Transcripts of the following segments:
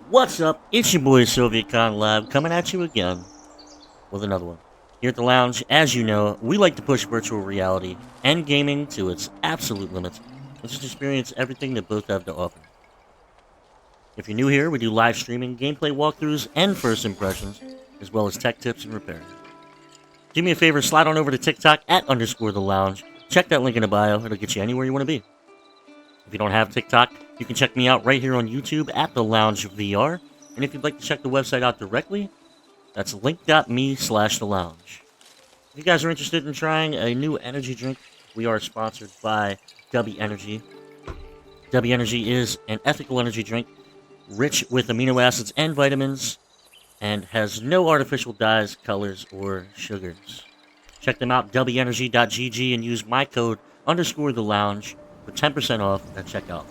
What's up? It's your boy Soviet Con Lab coming at you again with another one. Here at the lounge, as you know, we like to push virtual reality and gaming to its absolute limits and just experience everything that both have to offer. If you're new here, we do live streaming, gameplay walkthroughs, and first impressions, as well as tech tips and repair. Do me a favor, slide on over to TikTok at _the lounge. Check that link in the bio, it'll get you anywhere you want to be. If you don't have TikTok, you can check me out right here on YouTube at The Lounge VR. And if you'd like to check the website out directly, that's link.me/The Lounge. If you guys are interested in trying a new energy drink, we are sponsored by W Energy. W Energy is an ethical energy drink rich with amino acids and vitamins and has no artificial dyes, colors, or sugars. Check them out, wenergy.gg, and use my code _the lounge for 10% off at checkout.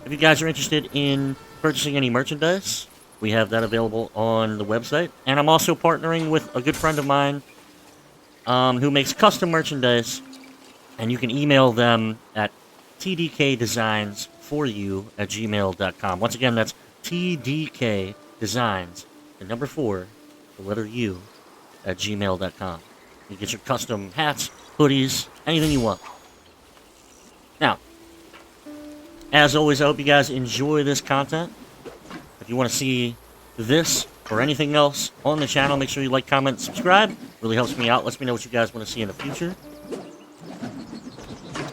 If you guys are interested in purchasing any merchandise, we have that available on the website. And I'm also partnering with a good friend of mine who makes custom merchandise. And you can email them at tdkdesigns4u@gmail.com. Once again, that's tdkdesigns, the number 4, the letter U, at gmail.com. You get your custom hats, hoodies, anything you want. Now, as always, I hope you guys enjoy this content. If you want to see this or anything else on the channel, make sure you like, comment, and subscribe. Really helps me out. Lets me know what you guys want to see in the future.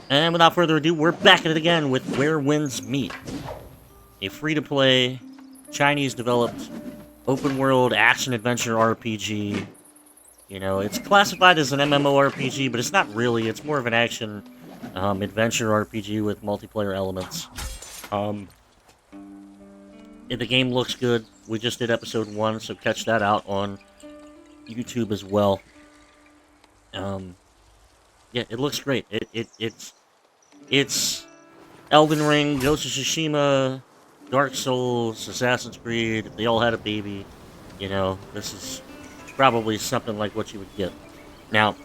And without further ado, we're back at it again with Where Winds Meet. A free-to-play, Chinese-developed, open-world action-adventure RPG. You know, it's classified as an MMORPG, but it's not really. It's more of an action adventure RPG with multiplayer elements. The game looks good. We just did episode 1, so catch that out on YouTube as well. Yeah, it looks great. It's Elden Ring, Ghost of Tsushima, Dark Souls, Assassin's Creed. If they all had a baby, you know, this is probably something like what you would get. Now,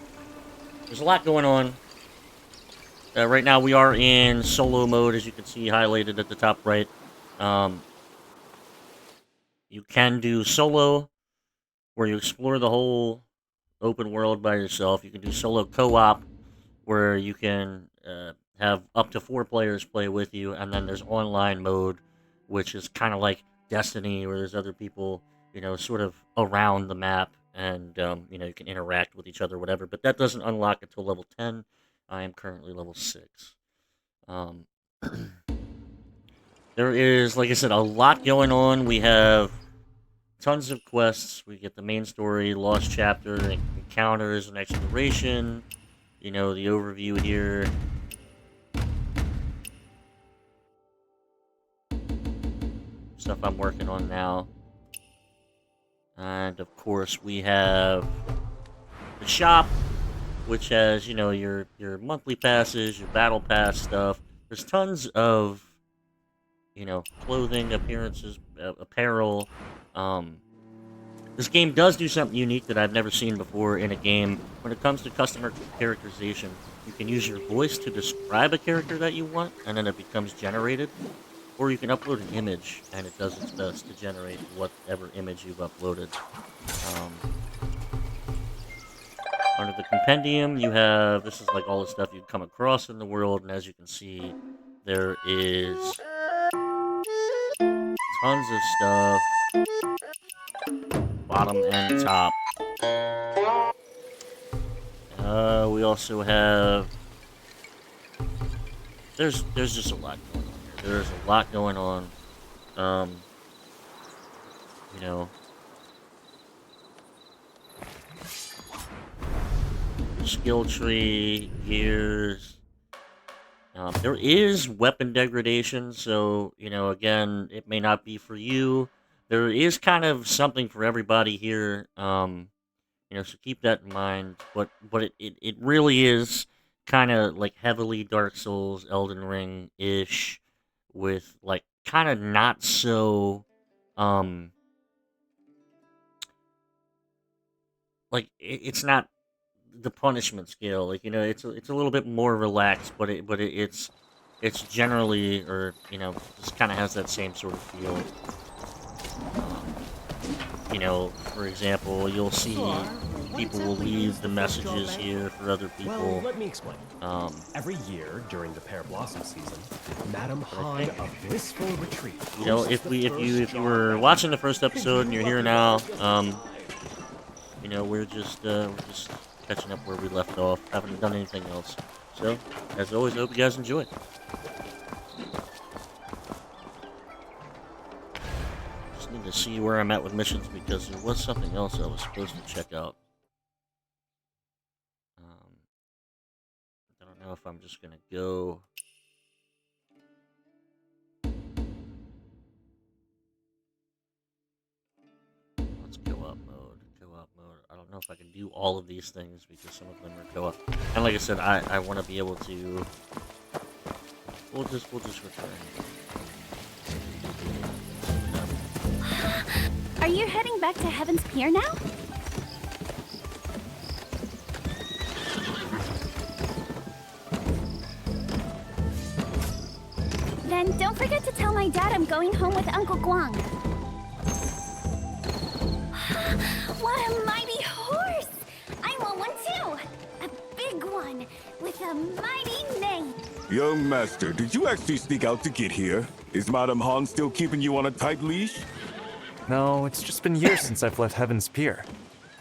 there's a lot going on. Right now we are in solo mode, as you can see highlighted at the top right. You can do solo, where you explore the whole open world by yourself. You can do solo co-op, where you can have up to 4 players play with you, and then there's online mode, which is kind of like Destiny, where there's other people, you know, sort of around the map, and, you know, you can interact with each other, whatever, but that doesn't unlock until level 10. I am currently level 6. There is, like I said, a lot going on. We have tons of quests. We get the main story, lost chapter, encounters, and exploration. You know, the overview here. Stuff I'm working on now. And, of course, we have the shop, which has, you know, your monthly passes, your battle pass stuff. There's tons of, you know, clothing, appearances, apparel. This game does do something unique that I've never seen before in a game. When it comes to customer characterization, you can use your voice to describe a character that you want, and then it becomes generated. Or you can upload an image, and it does its best to generate whatever image you've uploaded. Under the compendium, you have, this is like all the stuff you'd come across in the world, and as you can see, there is tons of stuff, bottom and top. We also have, there's just a lot going on here. There's a lot going on. You know, skill tree, gears. There is weapon degradation, so, you know, again, it may not be for you. There is kind of something for everybody here, you know, so keep that in mind. But it really is kind of like heavily Dark Souls, Elden Ring-ish, with, like, kind of not so, like it's not the punishment scale. Like it's a little bit more relaxed, but it's generally, or just kind of has that same sort of feel. Um, for example, you'll see What people will exactly is leave the the first jar messages banquet? here for other Well, people. let me explain. Um, Every year during the pear blossom season, Madame but I Han think of Blissful Retreat hosts if the we first if you jar were banquet. watching the first And episode and you you're here lucky lot are now, just in time. we're just catching up where we left off. Haven't done anything else. So as always, I hope you guys enjoy. Just need to see where I'm at with missions because there was something else I was supposed to check out. I don't know if I'm just gonna go. Let's co-op mode. Co-op mode. I don't know if I can do all of these things because some of them are co-op. And like I said, I want to be able to. We'll just return. Are you heading back to Heaven's Pier now? Then don't forget to tell my dad I'm going home with Uncle Guang. What a mighty horse! I want one too! A big one, with a mighty name. Young master, did you actually sneak out to get here? Is Madame Han still keeping you on a tight leash? No, it's just been years since I've left Heaven's Pier.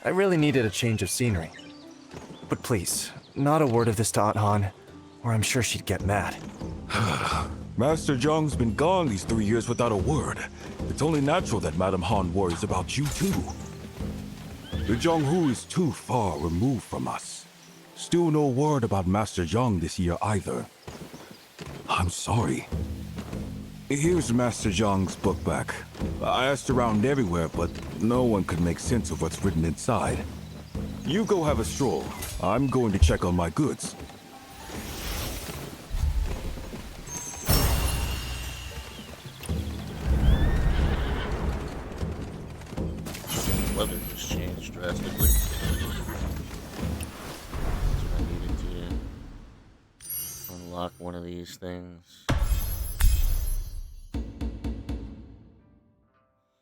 I really needed a change of scenery. But please, not a word of this to Aunt Han, or I'm sure she'd get mad. Master Zhang's been gone these 3 years without a word. It's only natural that Madame Han worries about you too. The Zhonghu is too far removed from us. Still no word about Master Zhang this year either. I'm sorry. Here's Master Zhang's book back. I asked around everywhere, but no one could make sense of what's written inside. You go have a stroll. I'm going to check on my goods. Weather just changed drastically. So I needed to unlock one of these things.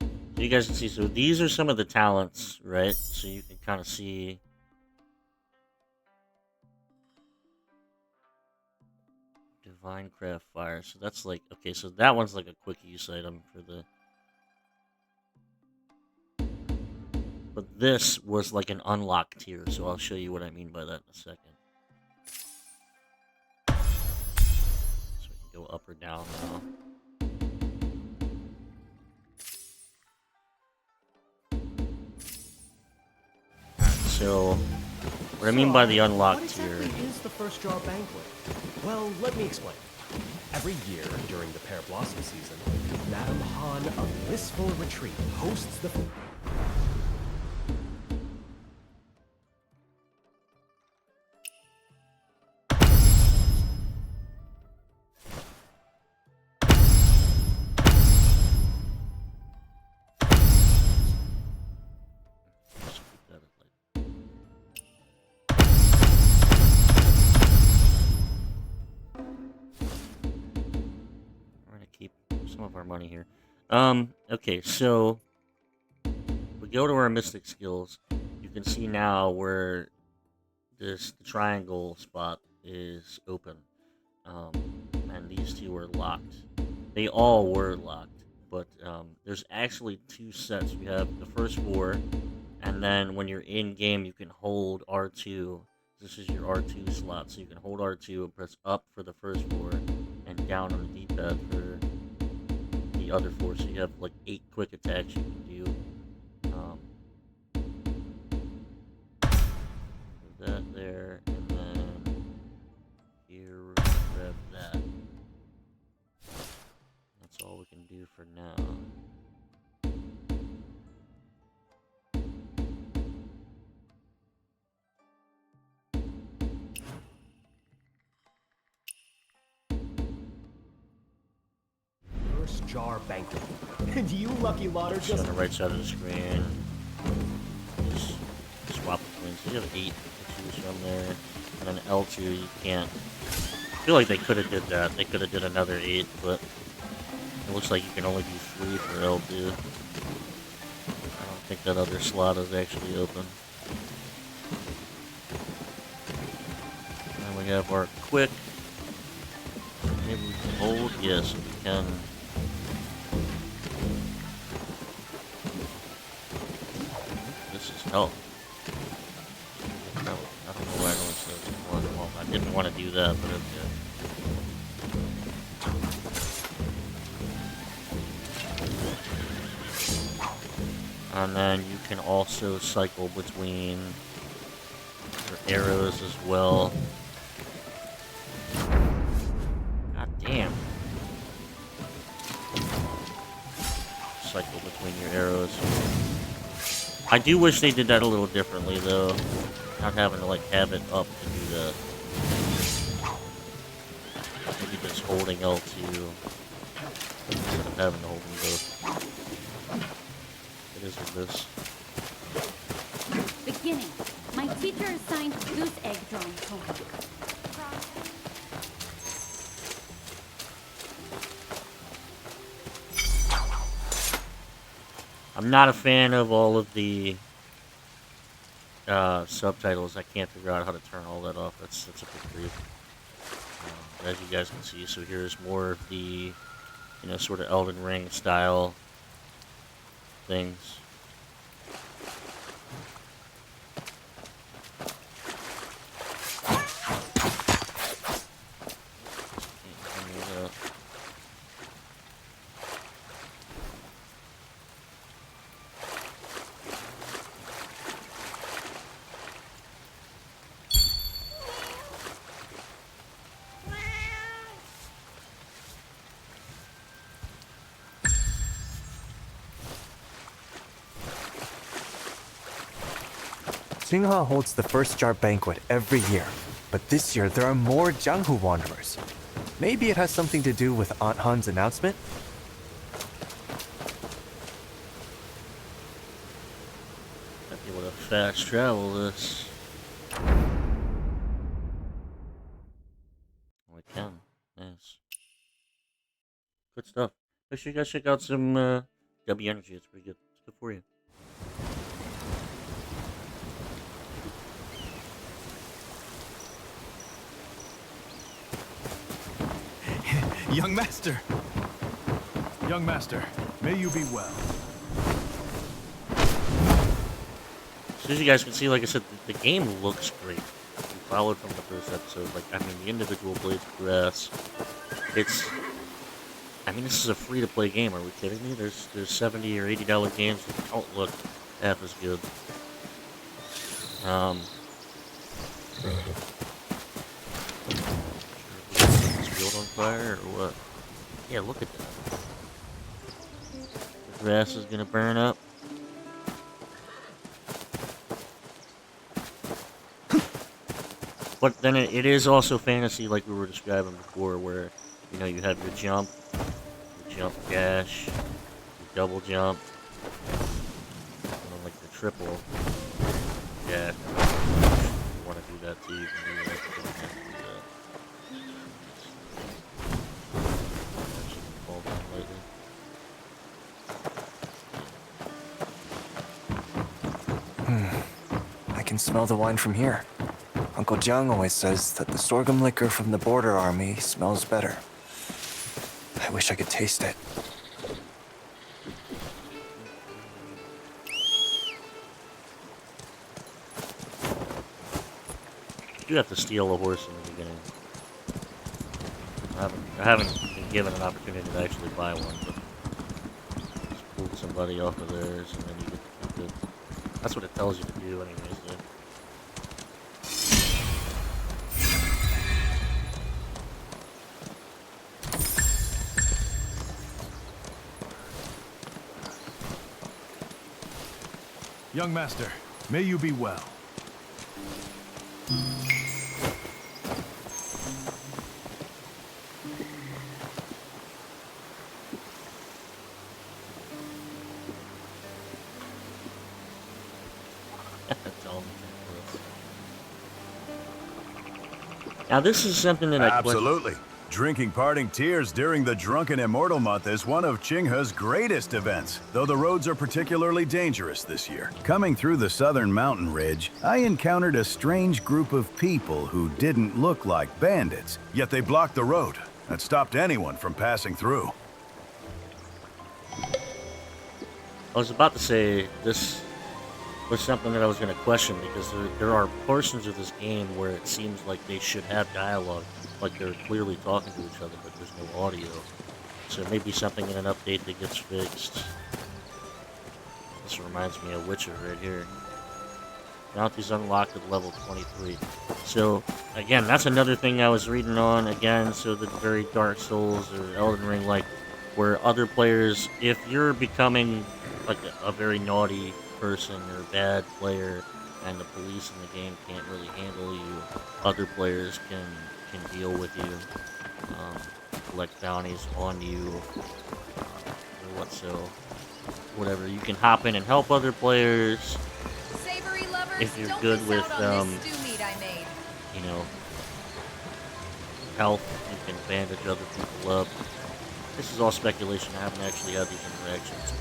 So you guys can see, so these are some of the talents, right? So you can kind of see. Divine Craft Fire. So that's like, okay, so that one's like a quick use item for the. But this was like an unlocked tier, so I'll show you what I mean by that in a second. So we can go up or down now. So, what I mean by the unlocked tier. What exactly is the first jar banquet? Well, let me explain. Every year during the pear blossom season, Madame Han of Blissful Retreat hosts the. Just keep that at like. We're gonna keep some of our money here. Okay, so we go to our mystic skills. You can see now where the triangle spot is open. And these two are locked. They all were locked, but there's actually two sets. We have the first four, and then when you're in game, you can hold R2. This is your R2 slot, so you can hold R2 and press up for the first four, and down on the D-pad for the other four. So you have like 8 quick attacks you can do. That there, and then here we're gonna grab that. That's all we can do for now. First jar banquet. And you lucky lot are Just just. on the right side of the screen. Just swap between. So you have 8 to choose from there. And then L2, you can't. I feel like they could have did that. They could have did another 8, but it looks like you can only do 3 for L2. I don't think that other slot is actually open. And we have our quick. Maybe we can hold. Yes, we can. This is hell. No, I don't know why I only said one. Well, I didn't want to do that, but okay. And then you can also cycle between your arrows as well. God damn. Cycle between your arrows. I do wish they did that a little differently, though. Not having to, like, have it up to do that. Maybe just holding L2 instead of having to hold them both. It is what it is. Beginning. My teacher assigned goose egg drawing homework. I'm not a fan of all of the subtitles. I can't figure out how to turn all that off. That's a big grief. As you guys can see, so here's more of the, sort of Elden Ring style things. Xingha holds the first jar banquet every year, but this year there are more Jianghu wanderers. Maybe it has something to do with Aunt Han's announcement? Might be able to fast travel this. We can. Nice. Good stuff. Make sure you guys check out some W Energy. It's pretty good. It's good for you. Young master! Young master, may you be well. So as you guys can see, like I said, the game looks great. We followed from the first episode. Like, I mean, the individual blades of grass. This is a free-to-play game. Are we kidding me? There's $70 or $80 games that don't look half as good. Field on fire or what? Yeah, look at that. The grass is gonna burn up. But then it is also fantasy, like we were describing before, where you have your jump dash, your double jump, and then like the triple dash. If you want to do that too, you can do that. You don't have to do that. Fall down lightly. I can smell the wine from here. Uncle Jiang always says that the sorghum liquor from the border army smells better. I wish I could taste it. You have to steal a horse in the beginning. I haven't been given an opportunity to actually buy one, but just pull somebody off of theirs, and then you get to keep it. That's what it tells you to do, anyways. Though. Young master, may you be well. Tell them Now, this is something that I question. Absolutely. Drinking parting tears during the Drunken Immortal Month is one of Qinghe's greatest events, though the roads are particularly dangerous this year. Coming through the southern mountain ridge, I encountered a strange group of people who didn't look like bandits, yet they blocked the road and stopped anyone from passing through. I was about to say this was something that I was going to question because there are portions of this game where it seems like they should have dialogue, like they're clearly talking to each other, but there's no audio. So maybe something in an update that gets fixed. This reminds me of Witcher right here. Bounties unlocked at level 23. So, again, that's another thing I was reading on, again, so the very Dark Souls or Elden Ring, like, where other players, if you're becoming, like, a very naughty person or bad player, and the police in the game can't really handle you, other players can deal with you, collect bounties on you, or whatever. You can hop in and help other players. Savory lovers, If you're don't good miss with, out on this stew meat I made. you know, health, you can bandage other people up. This is all speculation. I haven't actually had these interactions.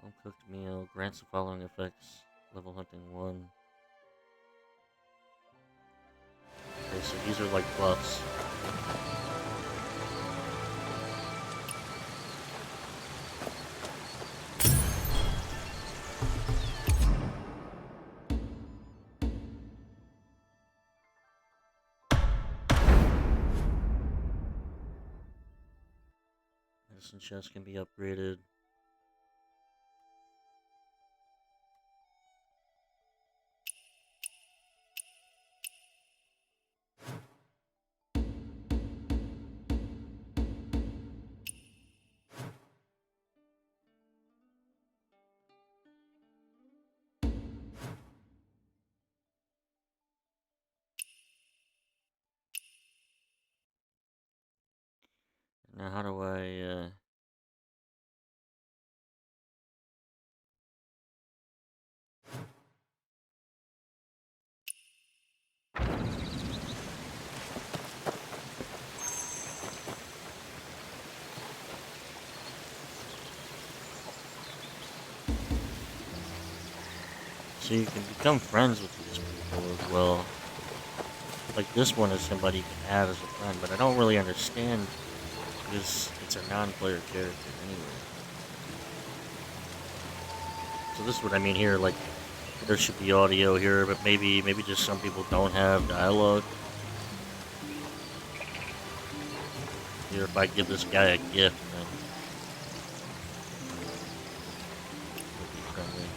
Home-cooked meal grants the following effects. Level hunting 1. Okay, so these are like buffs. Medicine chest can be upgraded. Now, how do I, So you can become friends with these people as well. Like this one is somebody you can add as a friend, but I don't really understand because it's a non-player character anyway. So this is what I mean here, like there should be audio here, but maybe just some people don't have dialogue. Here, if I give this guy a gift, then he'll be friendly.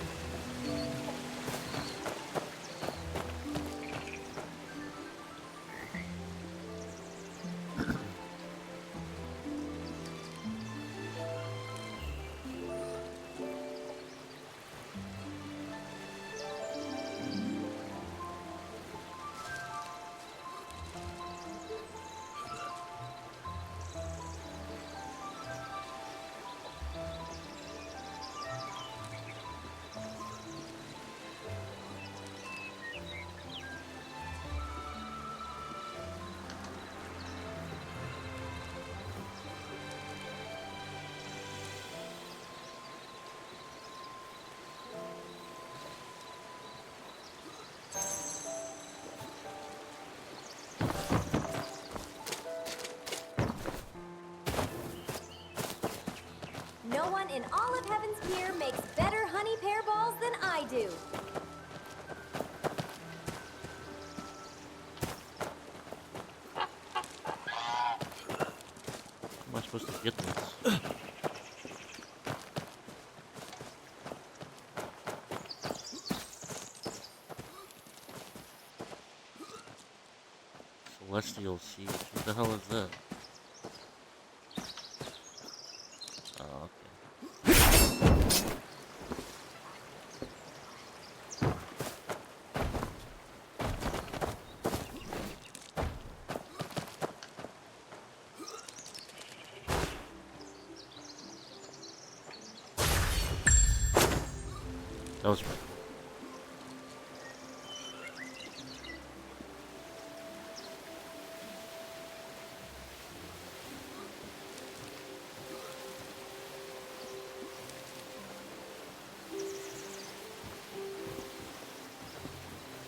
No one in all of Heaven's Pier makes better honey pear balls than I do. How am I supposed to get this? Celestial Siege. What the hell is that? Oh, okay. That was right.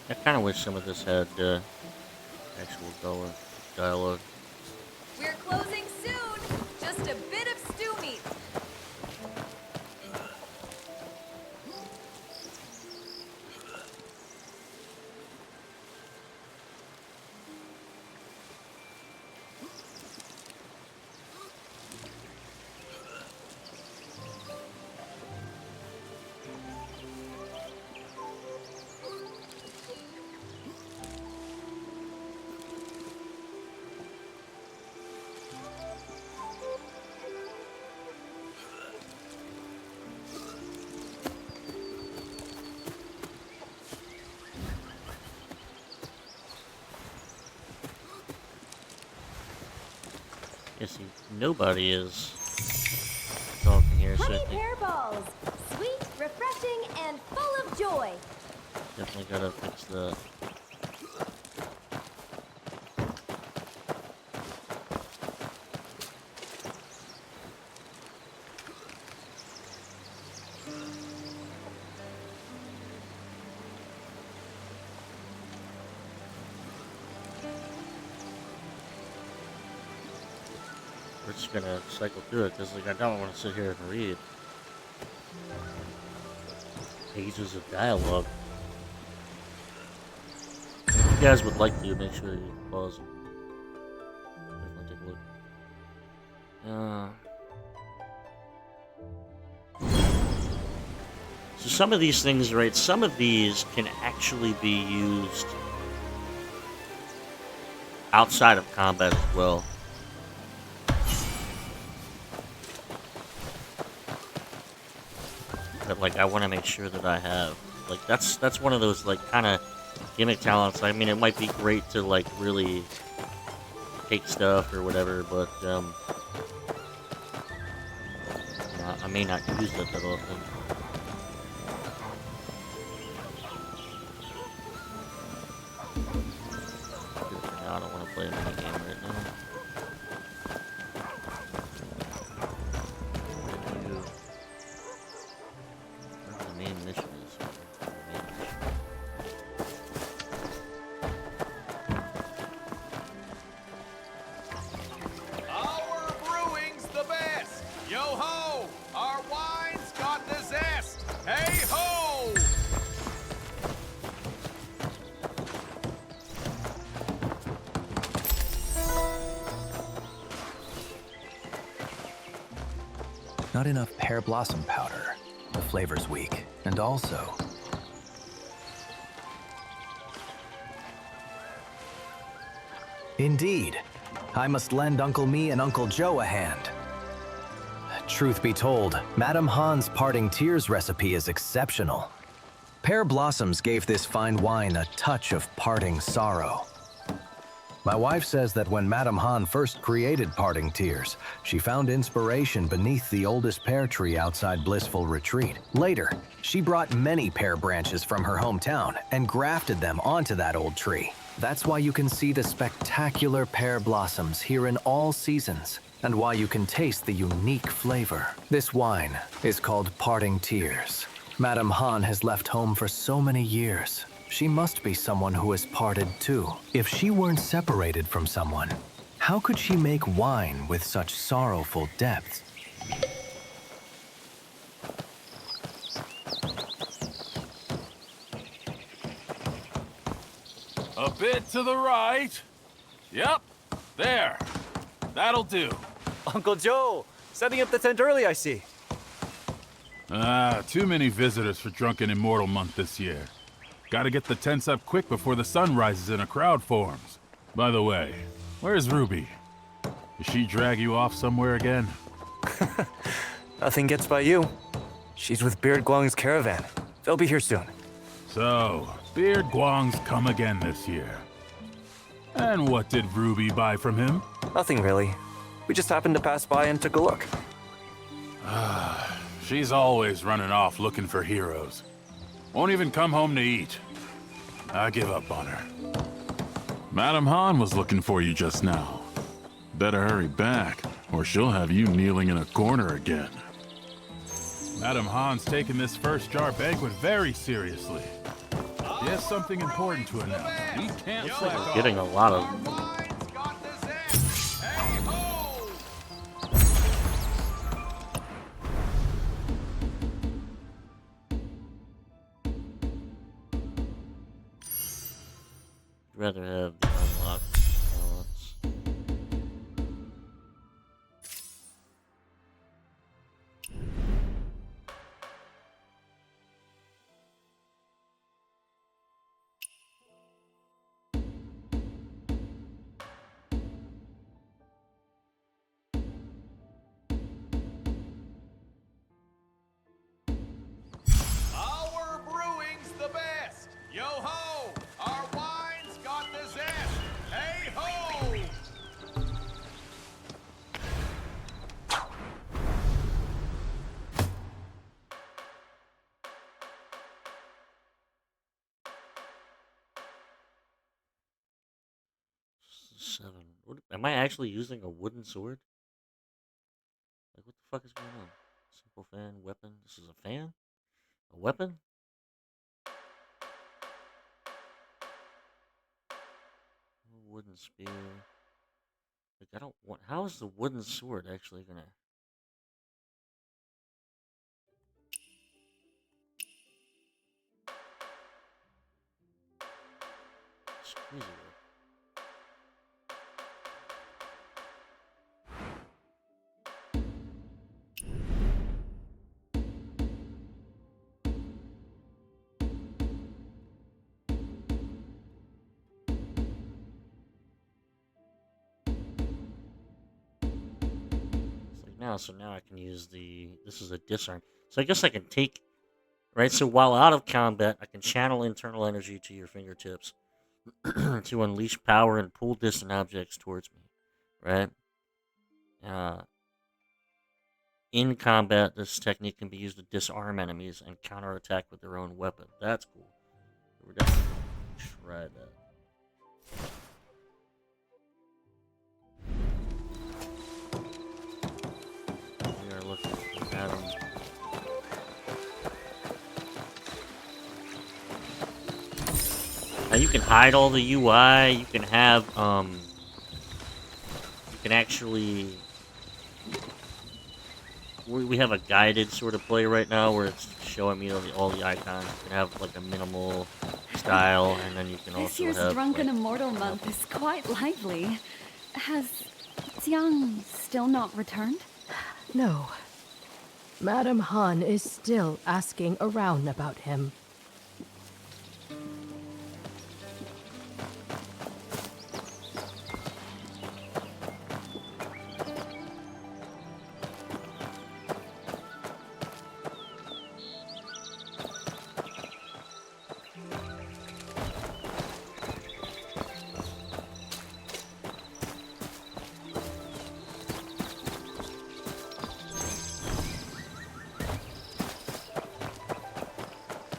I kind of wish some of this had actual dialogue. We're closing soon. Just a bit of stew meat. Yeah, see, nobody is talking here, so I Honey think pear balls. Sweet, refreshing, and full of joy. definitely gotta fix that. We're just gonna cycle through it because, like, I don't want to sit here and read pages of dialogue. If you guys would like to, make sure you pause and definitely take a look. So some of these things, right? Some of these can actually be used outside of combat as well. But, like, I want to make sure that I have, like, that's one of those, like, kind of gimmick talents. I mean, it might be great to, like, really take stuff or whatever, but you know, I may not use it that often. Good for now, I don't want to play a mini game right now. Main mission is main mission. Our brewing's the best. Yo ho! Our wine's got the zest. Hey ho! Not enough pear blossom powder. The flavor's weak. And also... Indeed. I must lend Uncle Me and Uncle Joe a hand. Truth be told, Madame Han's Parting Tears recipe is exceptional. Pear blossoms gave this fine wine a touch of parting sorrow. My wife says that when Madame Han first created Parting Tears, she found inspiration beneath the oldest pear tree outside Blissful Retreat. Later, she brought many pear branches from her hometown and grafted them onto that old tree. That's why you can see the spectacular pear blossoms here in all seasons, and why you can taste the unique flavor. This wine is called Parting Tears. Madame Han has left home for so many years. She must be someone who has parted too. If she weren't separated from someone, how could she make wine with such sorrowful depths? A bit to the right. Yep, there. That'll do. Uncle Joe, setting up the tent early, I see. Too many visitors for Drunken Immortal Month this year. Gotta get the tents up quick before the sun rises and a crowd forms. By the way, where's Ruby? Did she drag you off somewhere again? Nothing gets by you. She's with Beard Guang's caravan. They'll be here soon. So, Beard Guang's come again this year. And what did Ruby buy from him? Nothing really. We just happened to pass by and took a look. She's always running off looking for heroes. Won't even come home to eat. I give up on her. Madam Han was looking for you just now. Better hurry back, or she'll have you kneeling in a corner again. Madam Han's taking this first jar banquet very seriously. He has something important to announce. We can't slack off. Getting a lot of. Rather have the unlocked talents. Our brewing's the best. Yo ho! Our wine's got the zest. Hey ho! 7. Am I actually using a wooden sword? Like, what the fuck is going on? Simple fan, weapon. This is a fan? A weapon? Wooden spear. Like, I don't want. How is the wooden sword actually gonna. It's crazy. So now I can use this is a disarm. So I guess I can take, right? So while out of combat, I can channel internal energy to your fingertips to unleash power and pull distant objects towards me, right? In combat, this technique can be used to disarm enemies and counterattack with their own weapon. That's cool. We're definitely gonna try that. Looking at them. Now you can hide all the UI. You can have you can actually. We have a guided sort of play right now where it's showing me all the icons. You can have like a minimal style, and then you can also have. This year's Drunken Immortal Month is quite lively. Has Jiang still not returned? No. Madam Han is still asking around about him.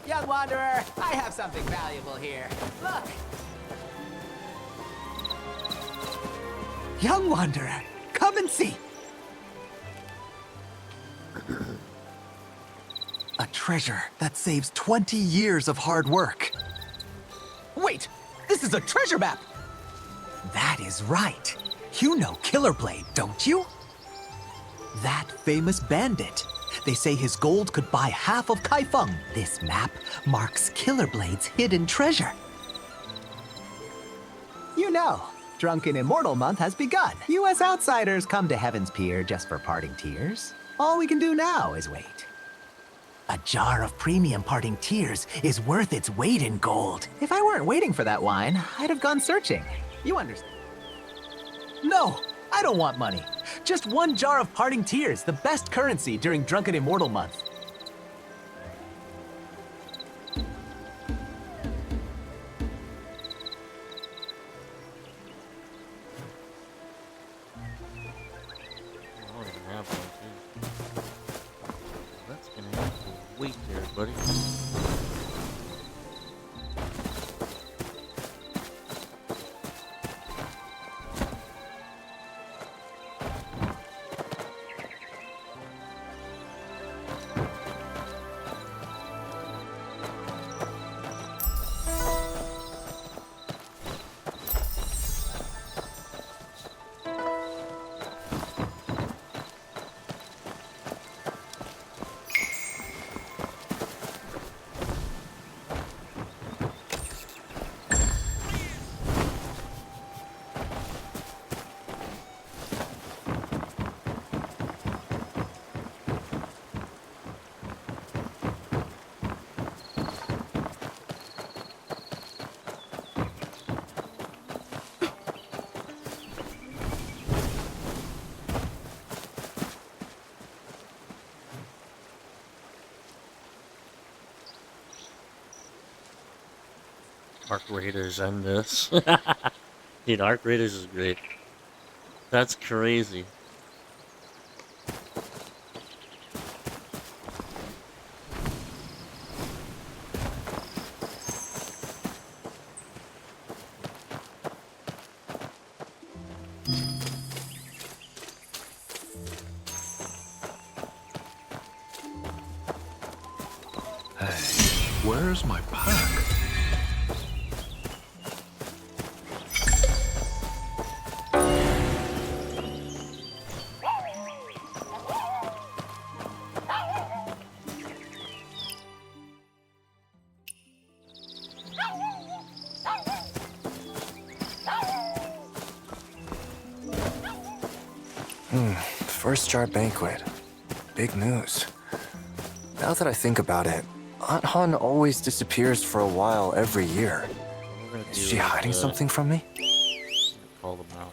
Young Wanderer, I have something valuable here. Look! Young Wanderer, come and see! A treasure that saves 20 years of hard work. Wait! This is a treasure map! That is right. You know Killer Blade, don't you? That famous bandit. They say his gold could buy half of Kaifeng. This map marks Killer Blade's hidden treasure. You know, Drunken Immortal Month has begun. You as outsiders come to Heaven's Pier just for parting tears. All we can do now is wait. A jar of premium parting tears is worth its weight in gold. If I weren't waiting for that wine, I'd have gone searching. You understand? No, I don't want money. Just one jar of parting tears, the best currency during Drunken Immortal Month. That's gonna have to wait there, buddy. Arc Raiders and this. Dude, Arc Raiders is great. That's crazy. Where's my pack? First jar banquet. Big news. Now that I think about it, Aunt Han always disappears for a while every year. Is she hiding something from me? Call them out.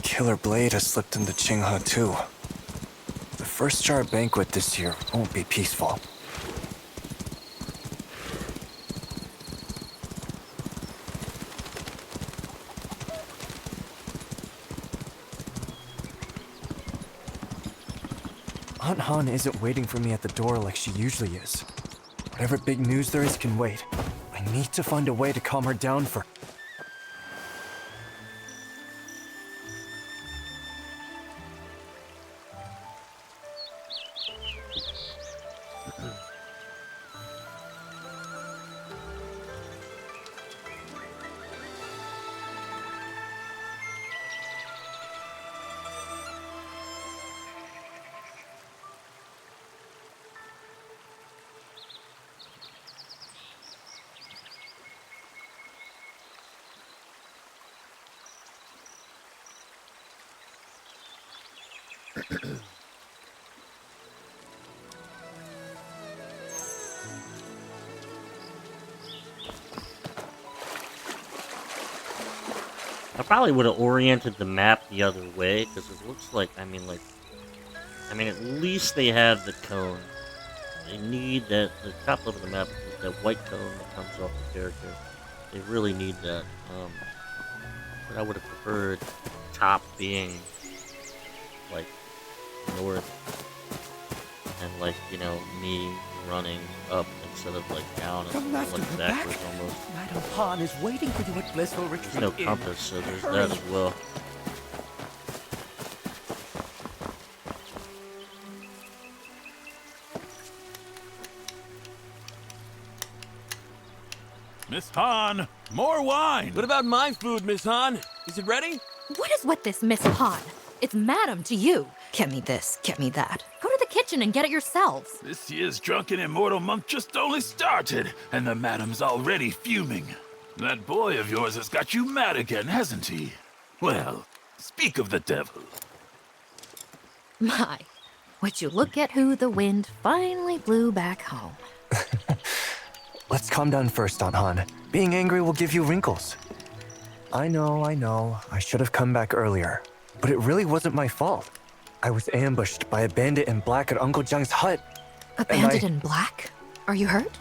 Killer Blade has slipped into Qinghe too. The first jar banquet this year won't be peaceful. Aunt Han isn't waiting for me at the door like she usually is. Whatever big news there is can wait. I need to find a way to calm her down for... I probably would have oriented the map the other way, because it looks like, I mean, at least they have the cone. They need that, the top of the map, that white cone that comes off the character. They really need that. But I would have preferred top being, like, north, and, like, you know, me running up instead of, like, down, and like backwards almost. Madam Han is waiting for you at Blissful Retreat. There's no compass, so there's that as well. Miss Han, more wine! What about my food, Miss Han? Is it ready? What is with this Miss Han? It's Madam to you. Get me this, get me that. Go to the kitchen and get it yourselves. This year's Drunken Immortal Month just only started, and the madam's already fuming. That boy of yours has got you mad again, hasn't he? Well, speak of the devil. My, would you look at who the wind finally blew back home. Let's calm down first, Aunt Han. Being angry will give you wrinkles. I know. I should have come back earlier. But it really wasn't my fault. I was ambushed by a bandit in black at Uncle Jiang's hut. A bandit in black? Are you hurt?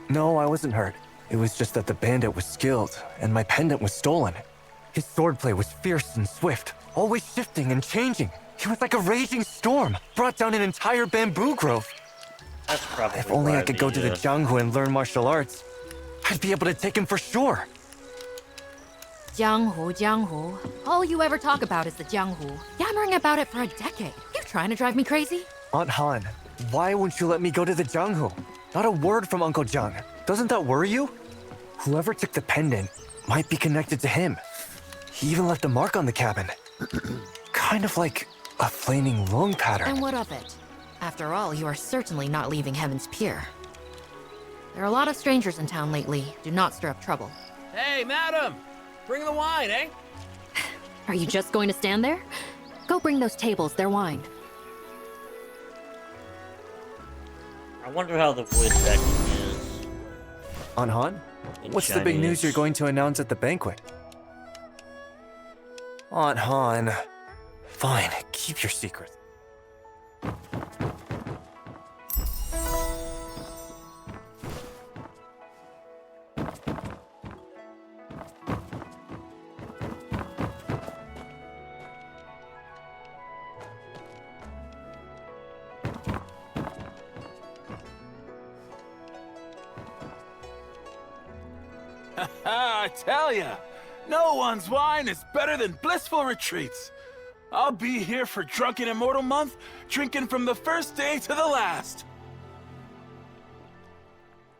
No, I wasn't hurt. It was just that the bandit was skilled, and my pendant was stolen. His swordplay was fierce and swift, always shifting and changing. It was like a raging storm, brought down an entire bamboo grove. That's probably If only why I could go to the Jianghu and learn martial arts, I'd be able to take him for sure. Jianghu, Jianghu. All you ever talk about is the Jianghu. Yammering about it for a decade. You trying to drive me crazy? Aunt Han, why won't you let me go to the Jianghu? Not a word from Uncle Jiang. Doesn't that worry you? Whoever took the pendant might be connected to him. He even left a mark on the cabin. Kind of like a flaming lung pattern. And what of it? After all, you are certainly not leaving Heaven's Pier. There are a lot of strangers in town lately. Do not stir up trouble. Hey, madam! Bring the wine, eh? Are you just going to stand there? Go bring those tables their wine. I wonder how the voice acting is. Aunt Han, in what's the big news Chinese. you're going to announce at the banquet? Aunt Han, fine, keep your secret. I tell ya, no one's wine is better than Blissful Retreats. I'll be here for Drunken Immortal Month, drinking from the first day to the last.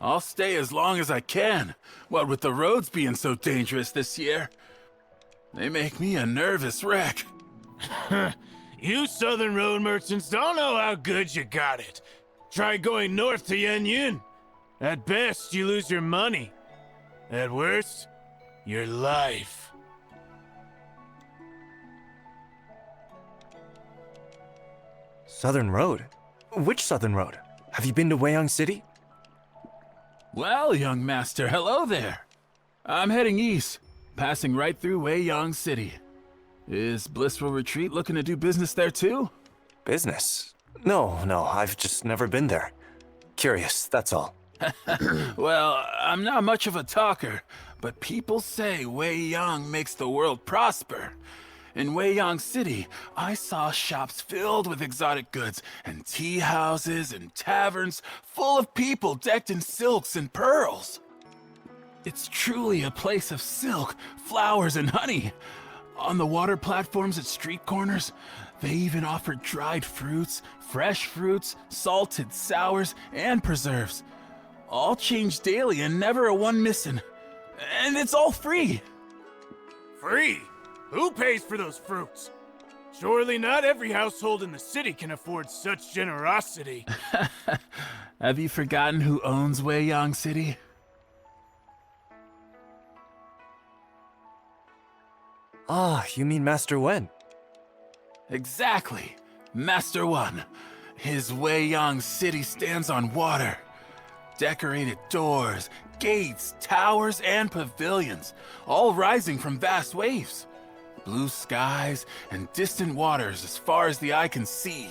I'll stay as long as I can, what with the roads being so dangerous this year. They make me a nervous wreck. You southern road merchants don't know how good you got it. Try going north to Yanyin. At best, you lose your money. At worst, your life. Southern Road? Which Southern Road? Have you been to Weiyang City? Well, young master, hello there. I'm heading east, passing right through Weiyang City. Is Blissful Retreat looking to do business there too? Business? No, I've just never been there. Curious, that's all. Well, I'm not much of a talker, but people say Weiyang makes the world prosper. In Weiyang City, I saw shops filled with exotic goods, and tea houses and taverns full of people decked in silks and pearls. It's truly a place of silk, flowers, and honey. On the water platforms at street corners, they even offer dried fruits, fresh fruits, salted sours, and preserves. All changed daily and never a one missing. And it's all free. Free? Who pays for those fruits? Surely not every household in the city can afford such generosity. Have you forgotten who owns Weiyang City? Ah, you mean Master Wen? Exactly. Master One. His Weiyang City stands on water. Decorated doors, gates, towers, and pavilions, all rising from vast waves. Blue skies and distant waters as far as the eye can see.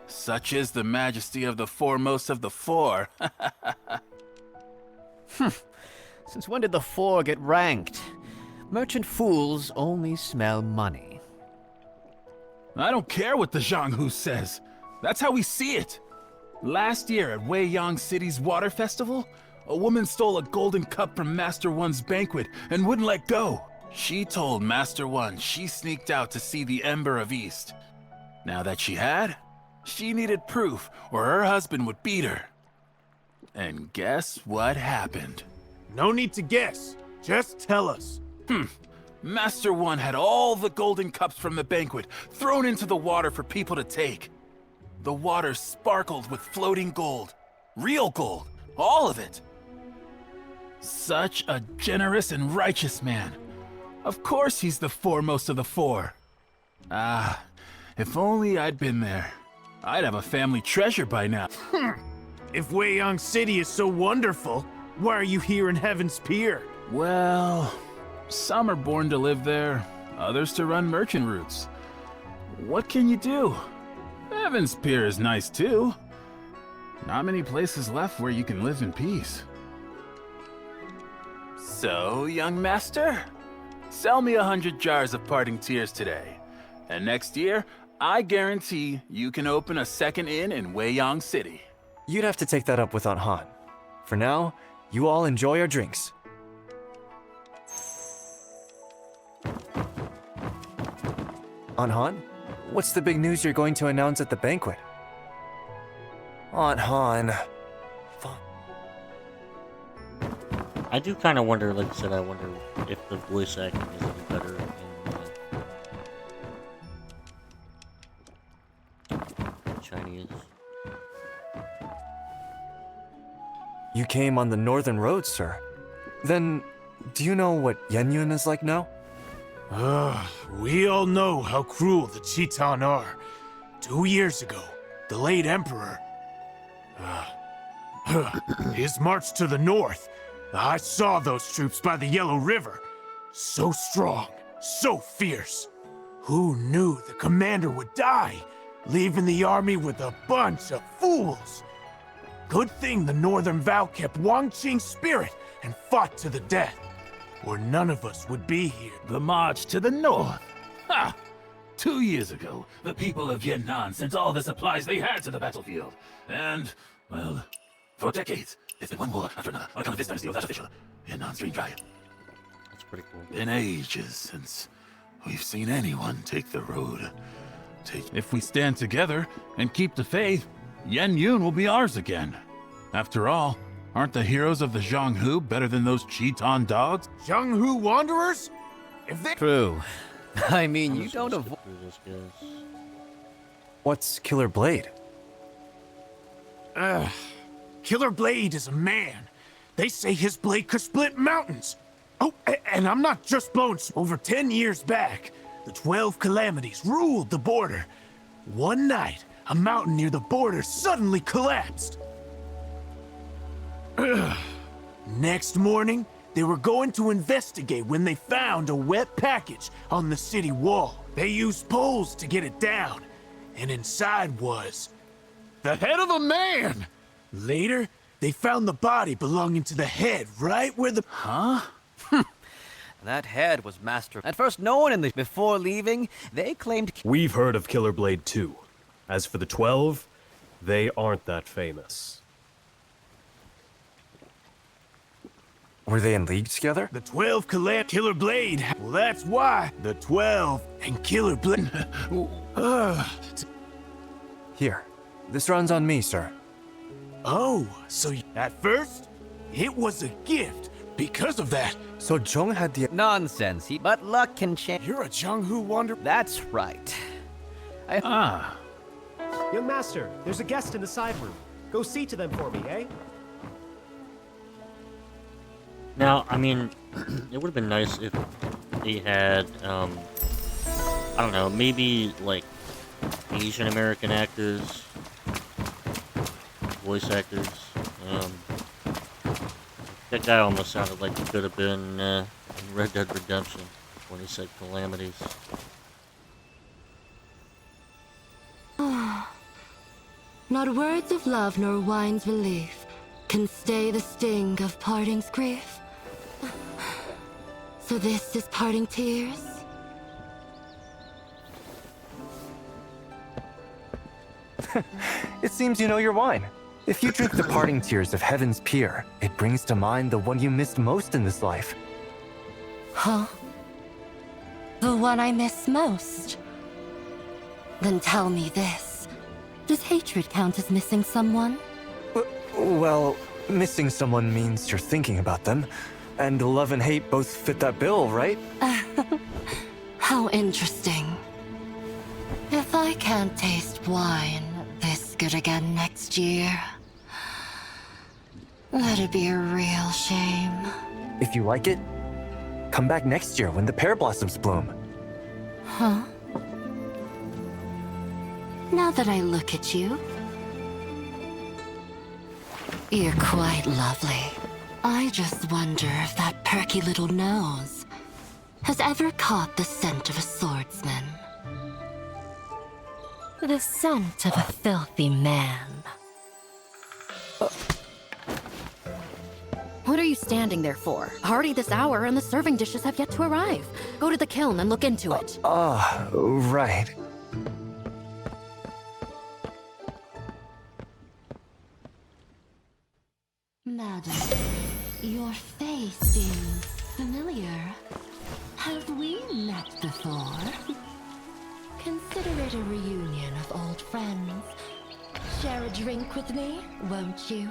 Such is the majesty of the foremost of the four. Since when did the four get ranked? Merchant fools only smell money. I don't care what the Jianghu says. That's how we see it. Last year at Weiyang City's Water Festival, a woman stole a golden cup from Master One's banquet and wouldn't let go. She told Master One she sneaked out to see the Ember of East. Now that she had, she needed proof or her husband would beat her. And guess what happened? No need to guess. Just tell us. Master One had all the golden cups from the banquet thrown into the water for people to take. The water sparkled with floating gold. Real gold. All of it. Such a generous and righteous man. Of course he's the foremost of the four. Ah, if only I'd been there. I'd have a family treasure by now. If Weiyang City is so wonderful, why are you here in Heaven's Pier? Well, some are born to live there, others to run merchant routes. What can you do? Heaven's Pier is nice too. Not many places left where you can live in peace. So, young master, sell me 100 jars of parting tears today. And next year, I guarantee you can open a second inn in Weiyang City. You'd have to take that up with Aunt Han. For now, you all enjoy your drinks. Aunt Han, what's the big news you're going to announce at the banquet? Aunt Han. I do kind of wonder, like I said, I wonder if the voice acting is any better in Chinese. You came on the northern road, sir. Then, do you know what Yenyun is like now? We all know how cruel the Chitan are. 2 years ago, the late Emperor... his march to the north. I saw those troops by the Yellow River. So strong, so fierce. Who knew the commander would die, leaving the army with a bunch of fools? Good thing the Northern Vow kept Wang Qing's spirit and fought to the death, or none of us would be here. The march to the north. Ha! 2 years ago, the people of Yan'an sent all the supplies they had to the battlefield. And, well, for decades, it's been one war after another on account of this dynasty or that official. Yan'an's drained dry. That's pretty cool. Been ages since we've seen anyone take the road. If we stand together and keep the faith, Yenyun will be ours again. After all, aren't the heroes of the Zhonghu better than those Chitan dogs? Zhonghu wanderers? If they... True. I mean, you don't avoid... What's Killer Blade? Killer Blade is a man. They say his blade could split mountains. Oh, and I'm not just blowing smoke. Over 10 years back, the 12 calamities ruled the border. One night, a mountain near the border suddenly collapsed. Next morning, they were going to investigate when they found a wet package on the city wall. They used poles to get it down, and inside was the head of a man. Later, they found the body belonging to the head right where the... Huh? That head was master. At first, no one in the... Before leaving, they claimed... We've heard of Killer Blade too. As for the 12, they aren't that famous. Were they in league together? The 12 Killer Blade. Well, that's why the 12 and Killer Blade... Here, this runs on me, sir. Oh, so at first, it was a gift. Because of that... So Zhong had the... Nonsense, but luck can change. You're a Zhonghu wanderer? That's right. Young master, there's a guest in the side room. Go see to them for me, eh? Now, I mean, it would have been nice if they had, I don't know, maybe, like, Asian American actors, voice actors. That guy almost sounded like he could have been in Red Dead Redemption when he said calamities. Not words of love nor wine's relief can stay the sting of parting's grief. So this is parting tears? It seems you know your wine. If you drink the parting tears of Heaven's Pier, it brings to mind the one you missed most in this life. Huh? The one I miss most? Then tell me this. Does hatred count as missing someone? Well, missing someone means you're thinking about them. And love and hate both fit that bill, right? How interesting. If I can't taste wine this good again next year, that'd be a real shame. If you like it, come back next year when the pear blossoms bloom. Huh? Now that I look at you, you're quite lovely. I just wonder if that perky little nose has ever caught the scent of a swordsman. The scent of a filthy man. What are you standing there for? Already this hour and the serving dishes have yet to arrive. Go to the kiln and look into it. Right. pardon. Your face seems familiar. Have we met before? Consider it a reunion of old friends. Share a drink with me, won't you?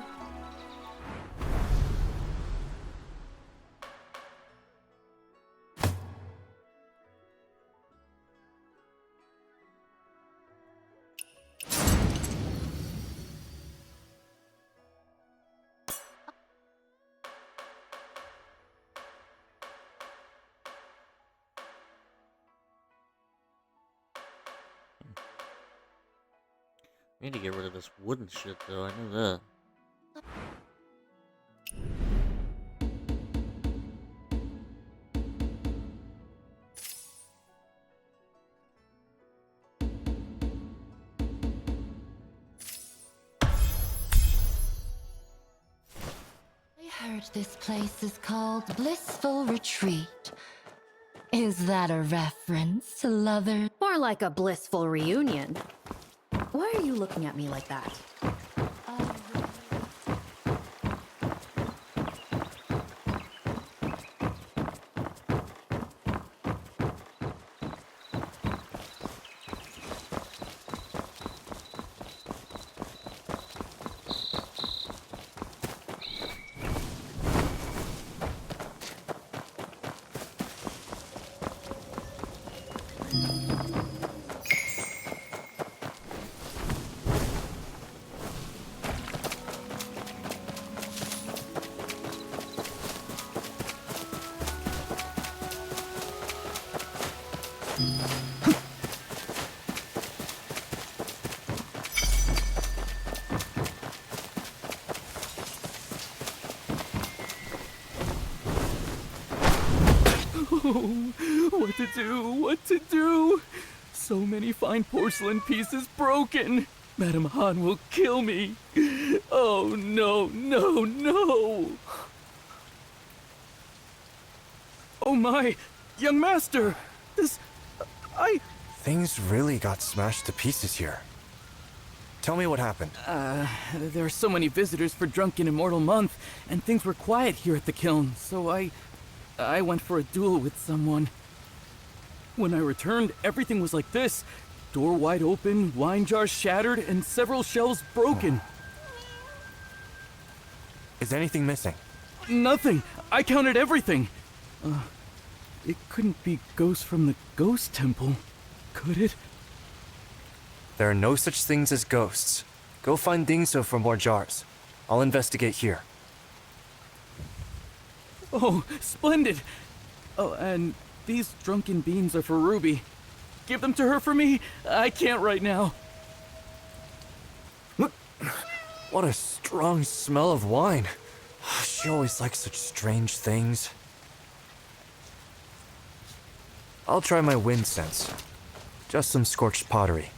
I need to get rid of this wooden shit, though. I knew that. I heard this place is called Blissful Retreat. Is that a reference to lovers? More like a blissful reunion. Why are you looking at me like that? What to do? What to do? So many fine porcelain pieces broken. Madam Han will kill me. Oh, no, no, no. Oh my, young master. Things really got smashed to pieces here. Tell me what happened. There are so many visitors for Drunken Immortal Month, and things were quiet here at the kiln, so I went for a duel with someone. When I returned, everything was like this. Door wide open, wine jars shattered, and several shelves broken. Is anything missing? Nothing. I counted everything. It couldn't be ghosts from the ghost temple, could it? There are no such things as ghosts. Go find Dingso for more jars. I'll investigate here. Oh, splendid! Oh, and these drunken beans are for Ruby. Give them to her for me. I can't right now. What a strong smell of wine. She always likes such strange things. I'll try my wind sense. Just some scorched pottery.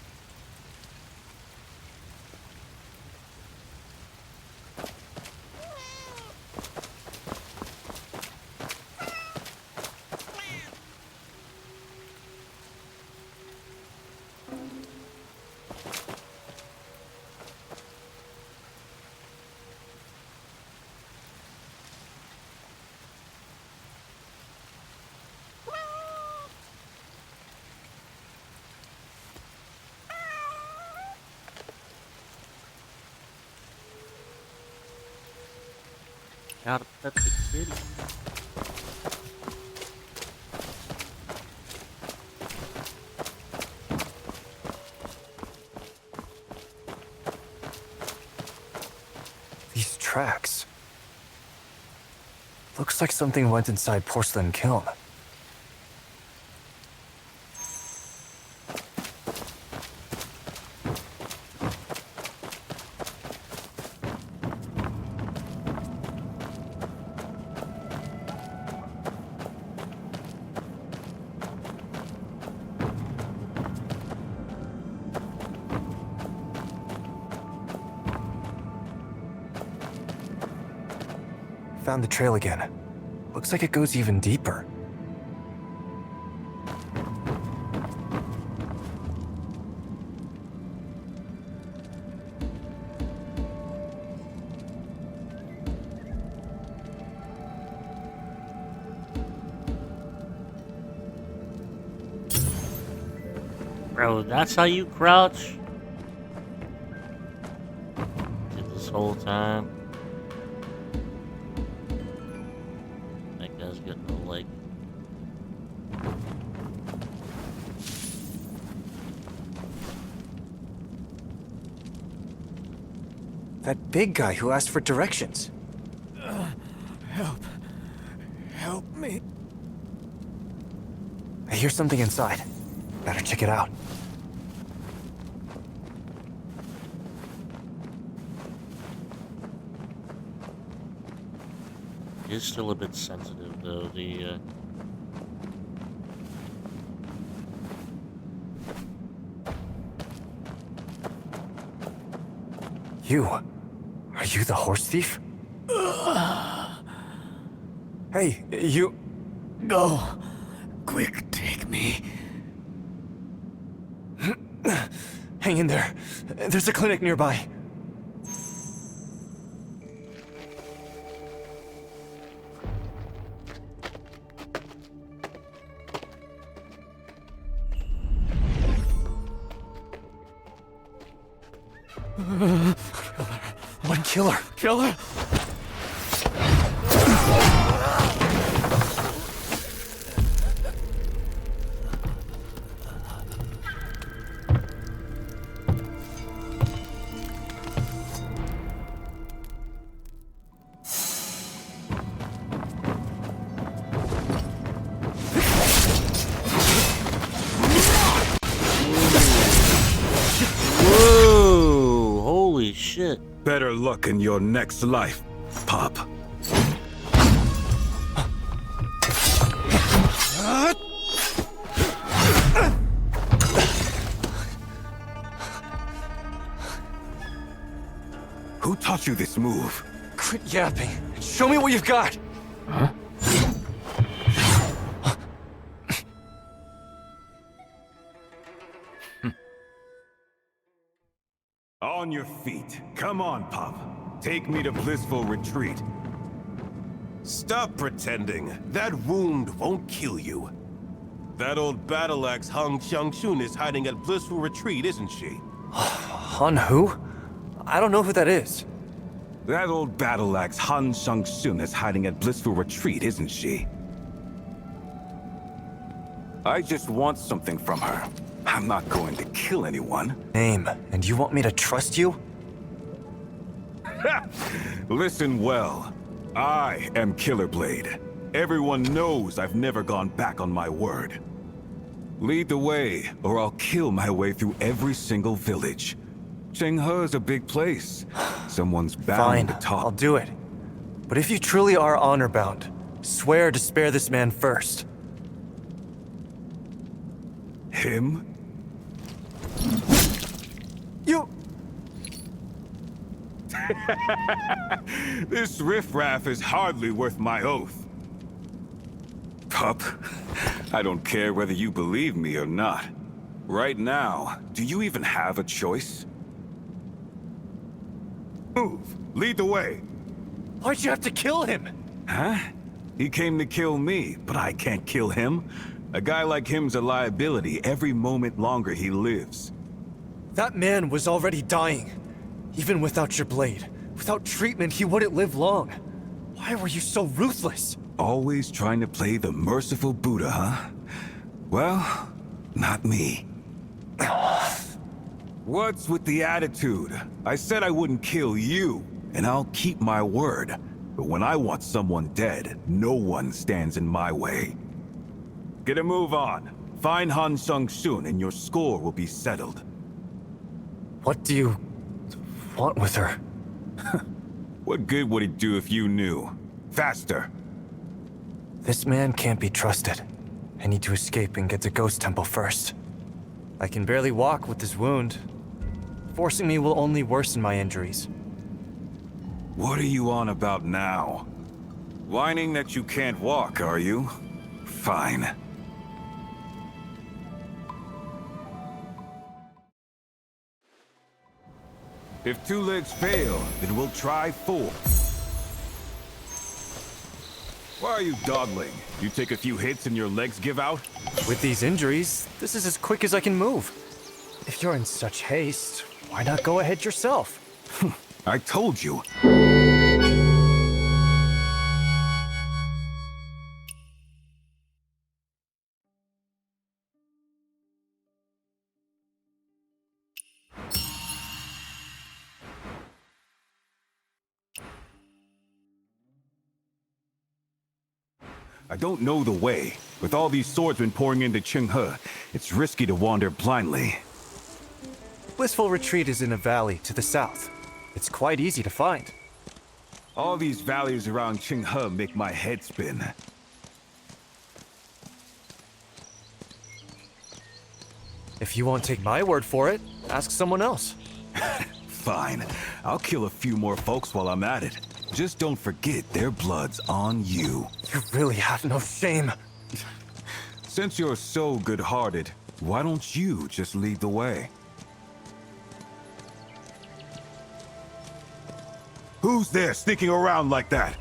Out of Pepsi City. These tracks. Looks like something went inside porcelain kiln. Found the trail again. Looks like it goes even deeper. Bro, that's how you crouch? Did this whole time? That guy's getting a leg. That big guy who asked for directions. Help. Help me. I hear something inside. Better check it out. It's still a bit sensitive, though. Are you the horse thief? Hey, you... Go. Quick, take me. Hang in there. There's a clinic nearby. One killer. Killer? Whoa! Holy shit. Better luck in your next life, Pop. Who taught you this move? Quit yapping. Show me what you've got. Huh? On your feet. Come on, Pop. Take me to Blissful Retreat. Stop pretending. That wound won't kill you. That old battle axe Han Xiangxun is hiding at Blissful Retreat, isn't she? Han who? I don't know who that is. That old battle axe Han Xiangxun is hiding at Blissful Retreat, isn't she? I just want something from her. I'm not going to kill anyone. Name, and you want me to trust you? Listen well. I am Killer Blade. Everyone knows I've never gone back on my word. Lead the way, or I'll kill my way through every single village. Chenghe is a big place. Someone's bound to talk. I'll do it. But if you truly are honor-bound, swear to spare this man first. Him? You... This riffraff is hardly worth my oath. Pup, I don't care whether you believe me or not. Right now, do you even have a choice? Move! Lead the way! Why'd you have to kill him? Huh? He came to kill me, but I can't kill him. A guy like him's a liability every moment longer he lives. That man was already dying. Even without your blade. Without treatment, he wouldn't live long. Why were you so ruthless? Always trying to play the merciful Buddha, huh? Well, not me. What's with the attitude? I said I wouldn't kill you, and I'll keep my word. But when I want someone dead, no one stands in my way. Get a move on. Find Han Xiangxun and your score will be settled. What do you want with her? What good would it do if you knew? Faster! This man can't be trusted. I need to escape and get to Ghost Temple first. I can barely walk with this wound. Forcing me will only worsen my injuries. What are you on about now? Whining that you can't walk, are you? Fine. If 2 legs fail, then we'll try 4. Why are you dawdling? You take a few hits and your legs give out? With these injuries, this is as quick as I can move. If you're in such haste, why not go ahead yourself? I told you. I don't know the way. With all these swordsmen pouring into Qinghe, it's risky to wander blindly. Blissful Retreat is in a valley to the south. It's quite easy to find. All these valleys around Qinghe make my head spin. If you won't take my word for it, ask someone else. Fine. I'll kill a few more folks while I'm at it. Just don't forget their blood's on you. You really have no shame. Since you're so good-hearted, why don't you just lead the way? Who's there sneaking around like that?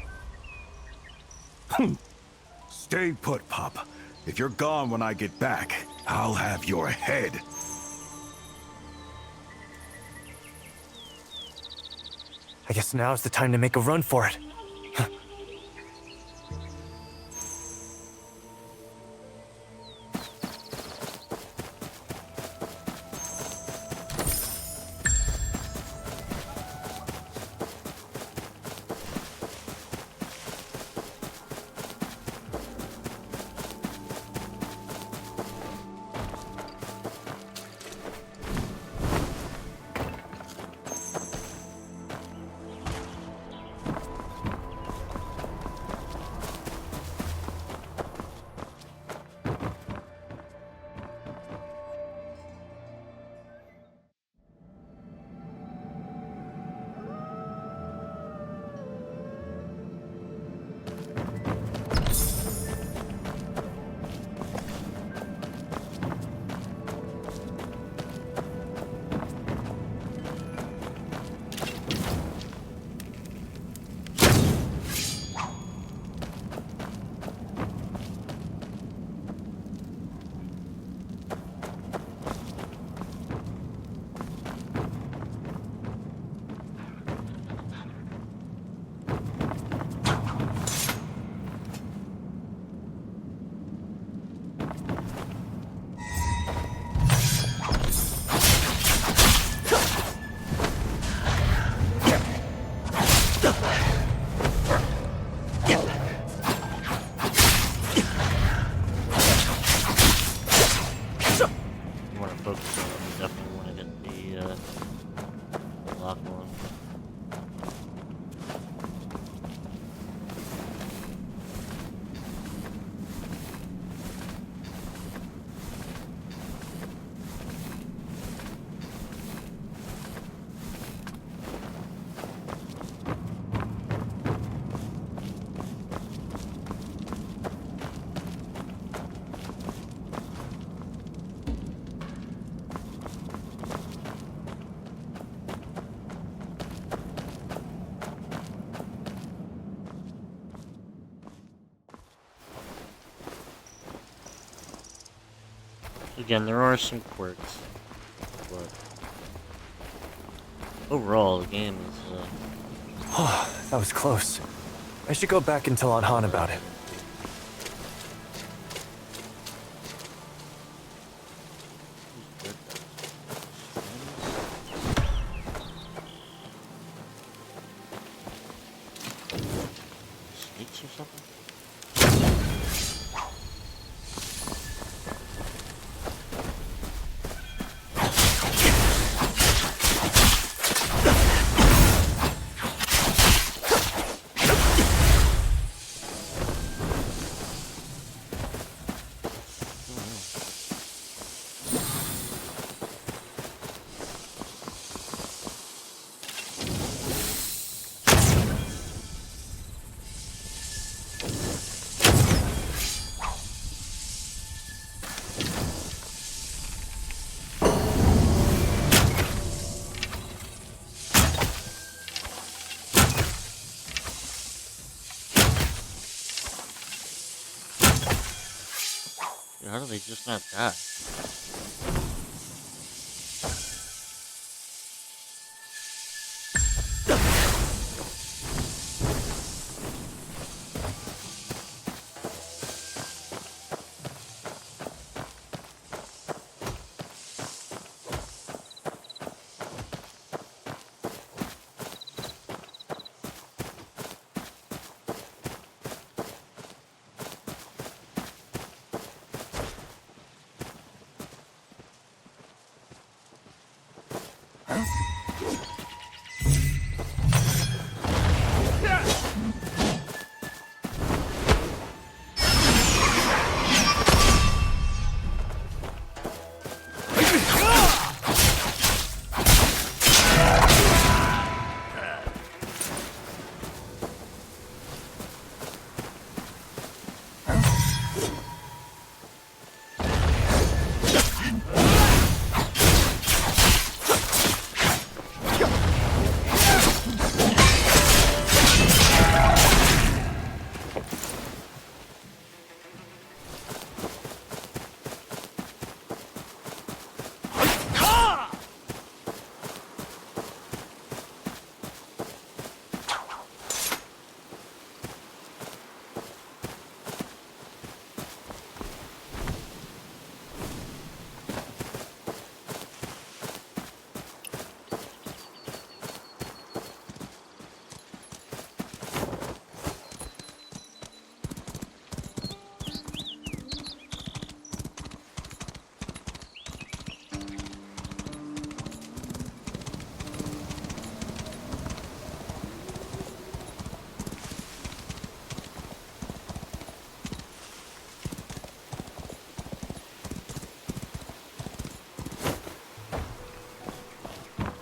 Stay put, Pop. If you're gone when I get back, I'll have your head. I guess now's the time to make a run for it. Again, there are some quirks, but overall, the game is, That was close. I should go back and tell Aunt Han about it. Snakes or something? How do they just not die?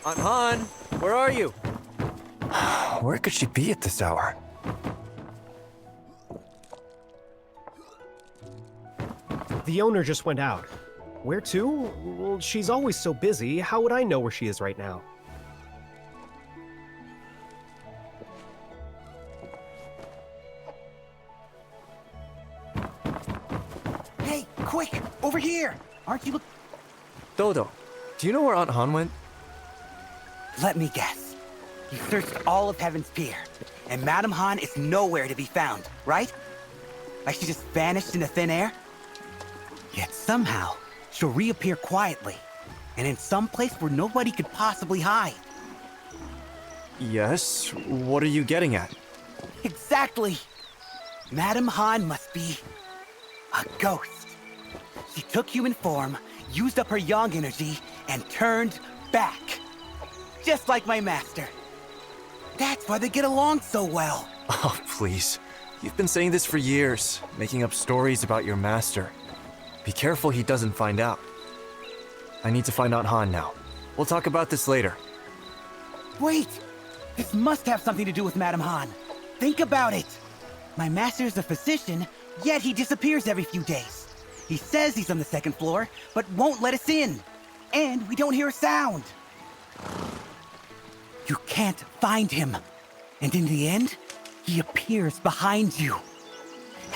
Aunt Han, where are you? Where could she be at this hour? The owner just went out. Where to? Well, she's always so busy. How would I know where she is right now? Hey, quick! Over here! Aren't you look... Dodo, do you know where Aunt Han went? Let me guess. You searched all of Heaven's Pier, and Madame Han is nowhere to be found, right? Like she just vanished into thin air? Yet somehow, she'll reappear quietly, and in some place where nobody could possibly hide. Yes, what are you getting at? Exactly! Madame Han must be... a ghost. She took human form, used up her yang energy, and turned back. Just like my master. That's why they get along so well. Oh, please. You've been saying this for years, making up stories about your master. Be careful he doesn't find out. I need to find Aunt Han now. We'll talk about this later. Wait! This must have something to do with Madame Han. Think about it. My master's a physician, yet he disappears every few days. He says he's on the second floor, but won't let us in. And we don't hear a sound. You can't find him. And in the end, he appears behind you.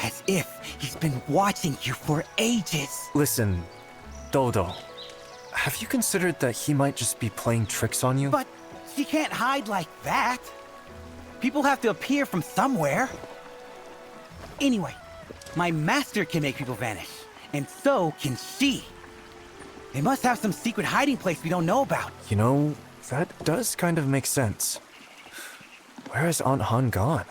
As if he's been watching you for ages. Listen, Dodo. Have you considered that he might just be playing tricks on you? But she can't hide like that. People have to appear from somewhere. Anyway, my master can make people vanish. And so can she. They must have some secret hiding place we don't know about. You know, that does kind of make sense. Where has Aunt Han gone?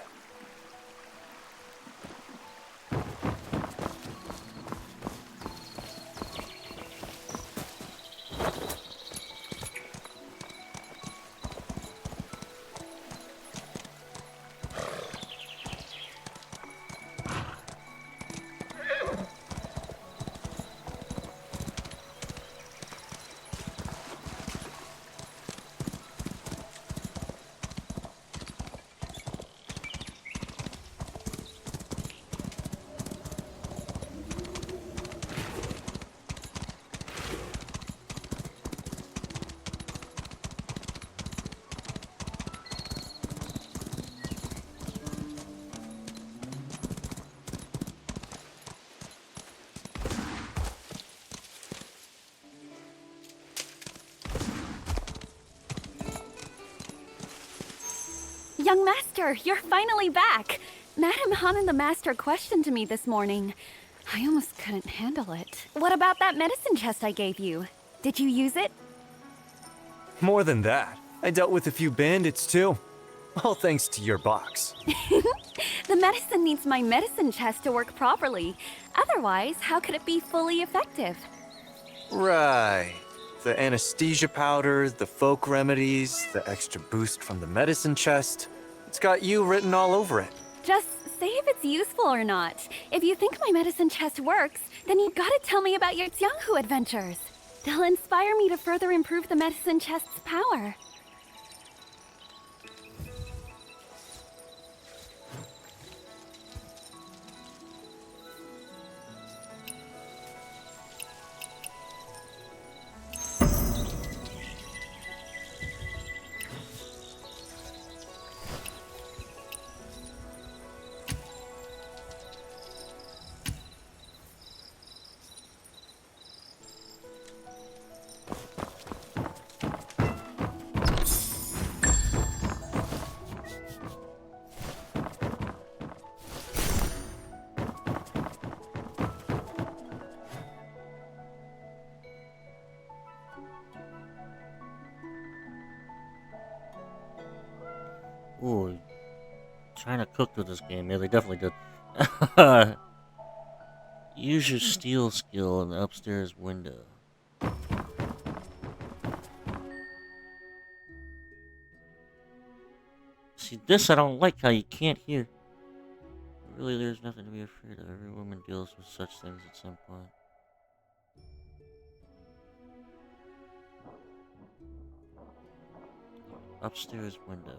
Young Master, you're finally back! Madame Han and the Master questioned me this morning. I almost couldn't handle it. What about that medicine chest I gave you? Did you use it? More than that. I dealt with a few bandits too. All thanks to your box. The medicine needs my medicine chest to work properly. Otherwise, how could it be fully effective? Right. The anesthesia powder, the folk remedies, the extra boost from the medicine chest. It's got you written all over it. Just say if it's useful or not. If you think my medicine chest works, then you gotta tell me about your Xianghu adventures. They'll inspire me to further improve the medicine chest's power. Ooh, China cooked with this game. Yeah, they definitely did. Use your steal skill in the upstairs window. See, this I don't like how you can't hear. Really, there's nothing to be afraid of. Every woman deals with such things at some point. Upstairs window.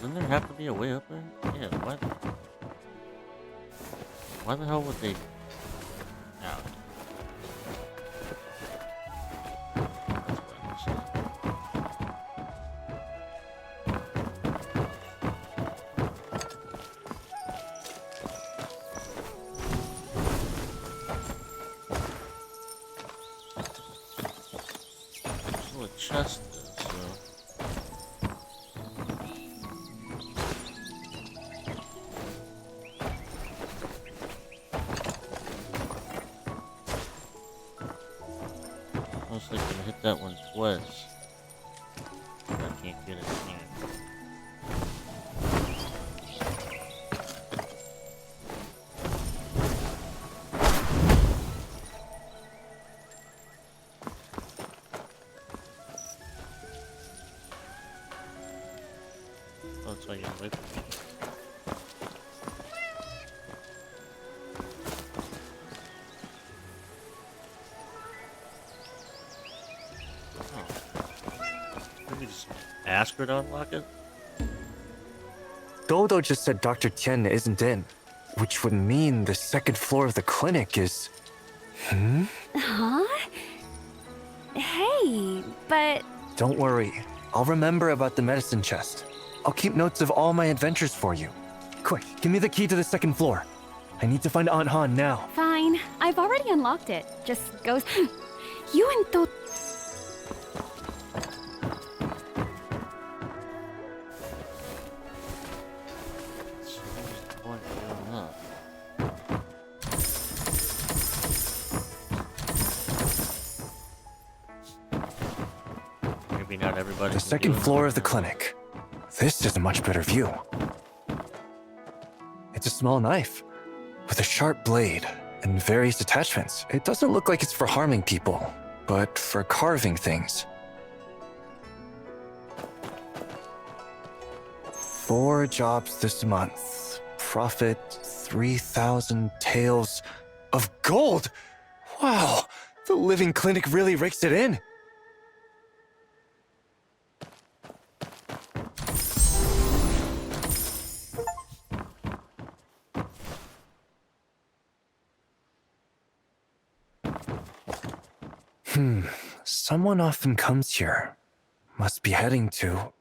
Doesn't there have to be a way up there? Yeah, what? Why the hell would they... No. That's what a chest is, so... I was like gonna hit that one twice. I can't get it here. Oh, it's like you're away from me. Ask her to unlock it? Dodo just said Dr. Tien isn't in, which would mean the second floor of the clinic is... Huh? Hey, but... Don't worry. I'll remember about the medicine chest. I'll keep notes of all my adventures for you. Quick, give me the key to the second floor. I need to find Aunt Han now. Fine. I've already unlocked it. Just go... You and Do... Not everybody. The second floor of the clinic. This is a much better view. It's a small knife with a sharp blade and various attachments. It doesn't look like it's for harming people, but for carving things. 4 jobs this month. Profit 3,000 taels of gold. Wow, the living clinic really rakes it in. Someone often comes here. Must be heading to...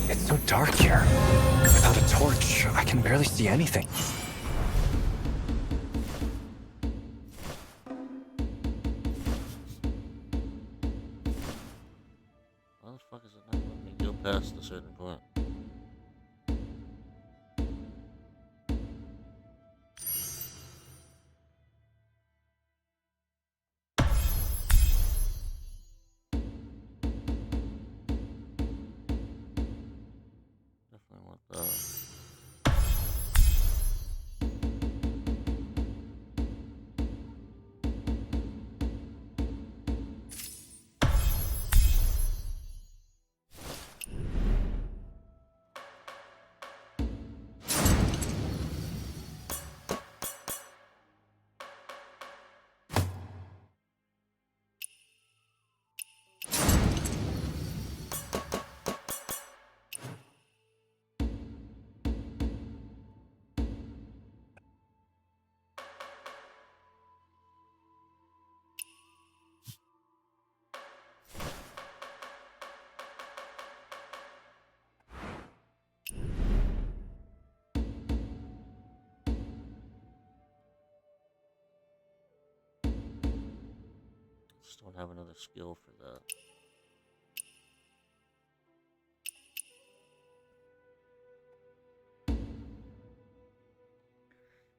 It's so dark here. Without a torch, I can barely see anything. Why the fuck is it not letting me go past a certain point? Definitely want the... Just don't have another skill for that.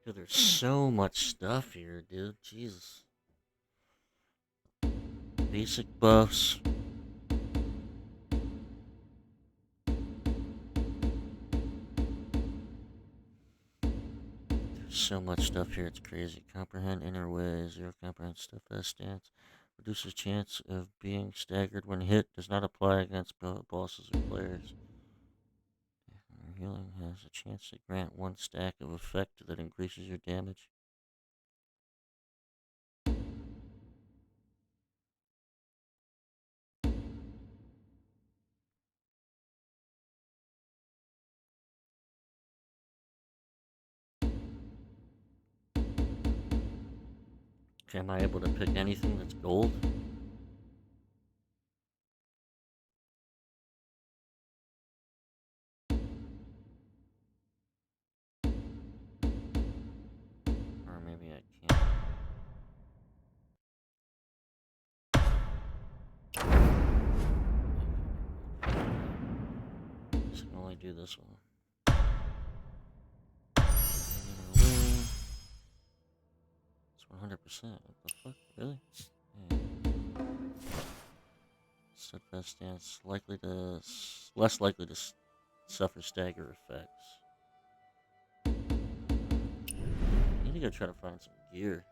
Dude, there's so much stuff here, dude. Jesus. Basic buffs. There's so much stuff here, it's crazy. Comprehend inner ways. Zero comprehend steadfast stance. Reduces chance of being staggered when hit. Does not apply against bosses or players. Healing has a chance to grant one stack of effect that increases your damage. Okay, am I able to pick anything that's gold? Or maybe I can't. Just can only do this one. It's 100%. What the fuck? Really? Yeah. Steadfast stance less likely to suffer stagger effects. I need to go try to find some gear.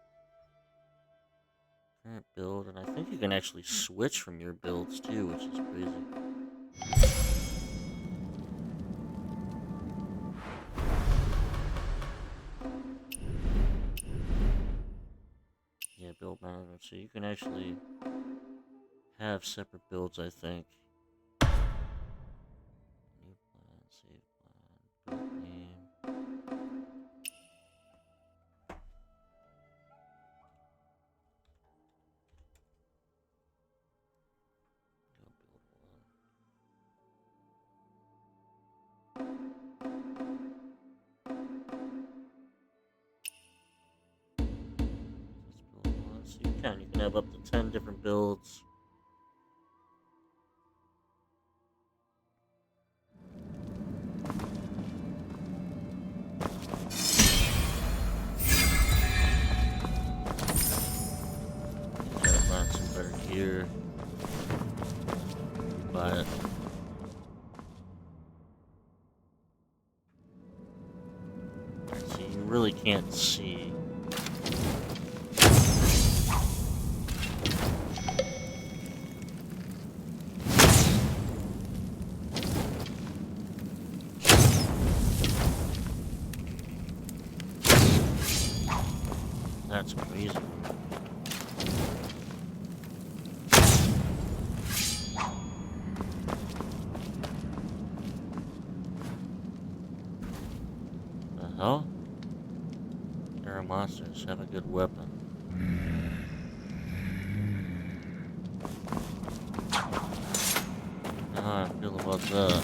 Current build, and I think you can actually switch from your builds too, which is crazy. Yeah, build management, so you can actually have separate builds, I think. New plan, save plan, build name. Go build one. Let's build one. So you can have up to 10 different builds. Here, buy it. So you really can't see. That's crazy. The hell? There are monsters. Have a good weapon. How I feel about that.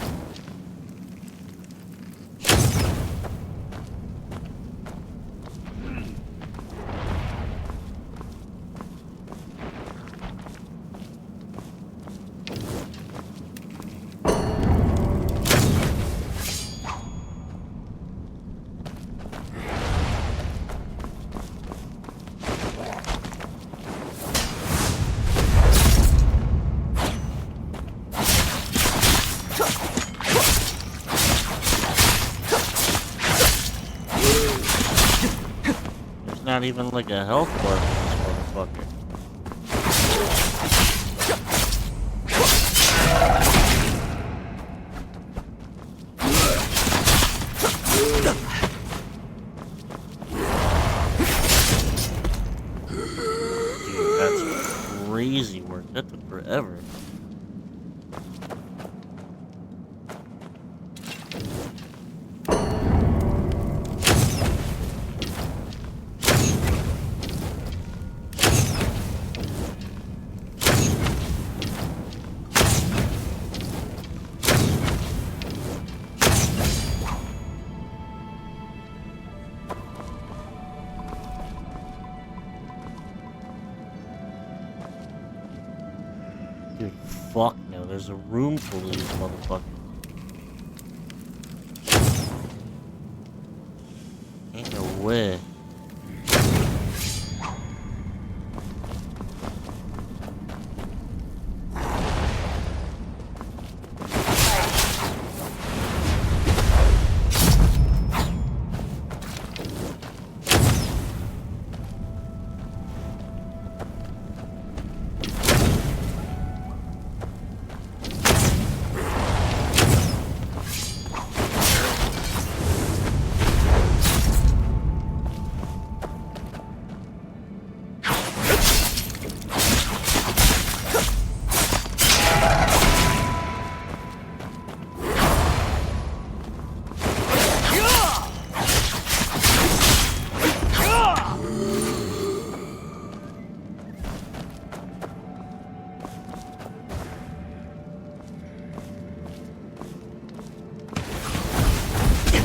Not even like a health bar for this motherfucker. Dude, that's crazy work. That took forever. Dude, fuck no. There's a room full of these motherfuckers. Ain't no way.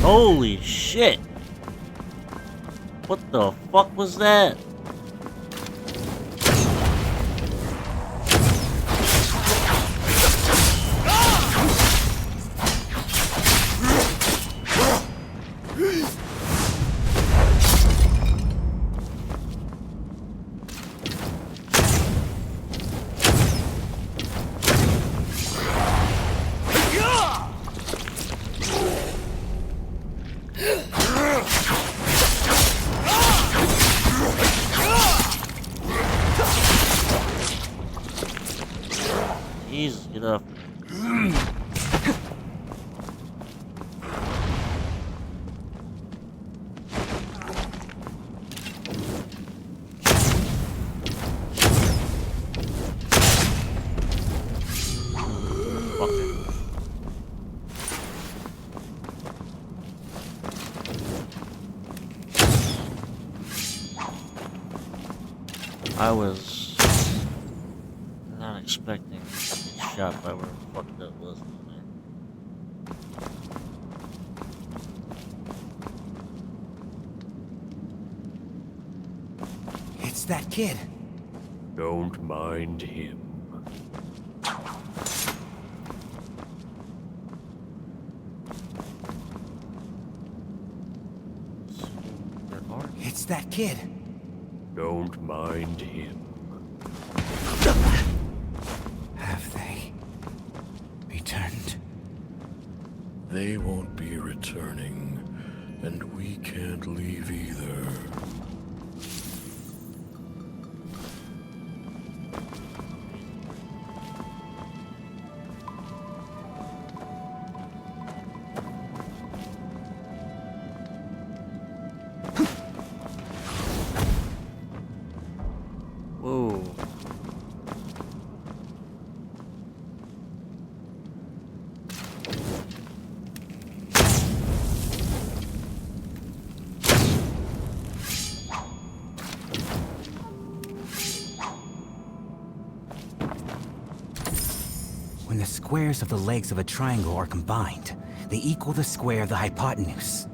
Holy shit! What the fuck was that? Jesus, get up. I was not expecting to get shot by where the fuck that was in there. It's that kid. Don't mind him. It's that kid. Don't mind him. Have they returned? They won't be returning, and we can't leave either. Whoa. When the squares of the legs of a triangle are combined, they equal the square of the hypotenuse.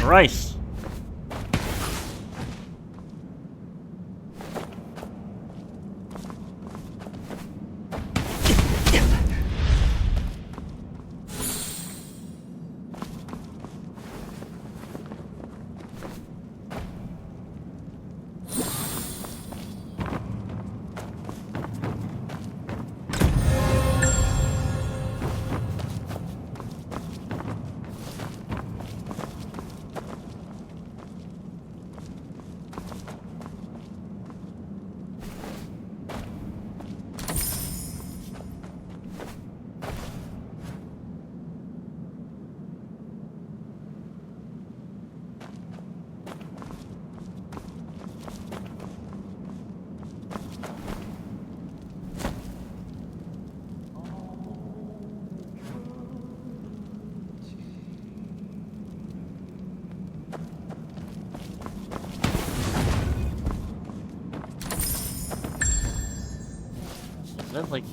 Christ. Is that like...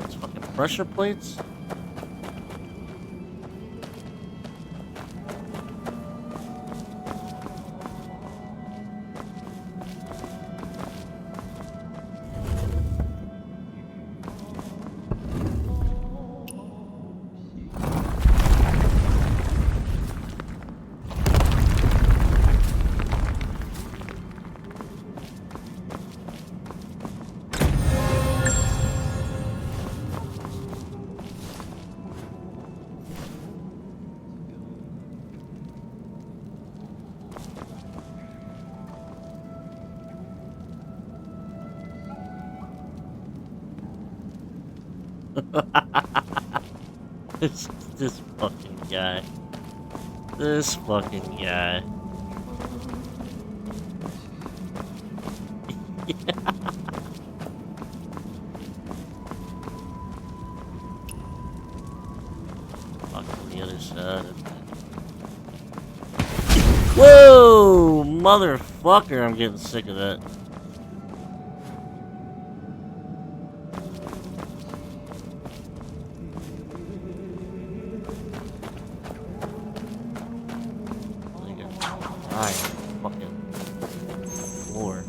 It's fucking pressure plates? This fucking guy. This fucking guy. Fuck the other side. Whoa! Motherfucker, I'm getting sick of that. Fucking floor.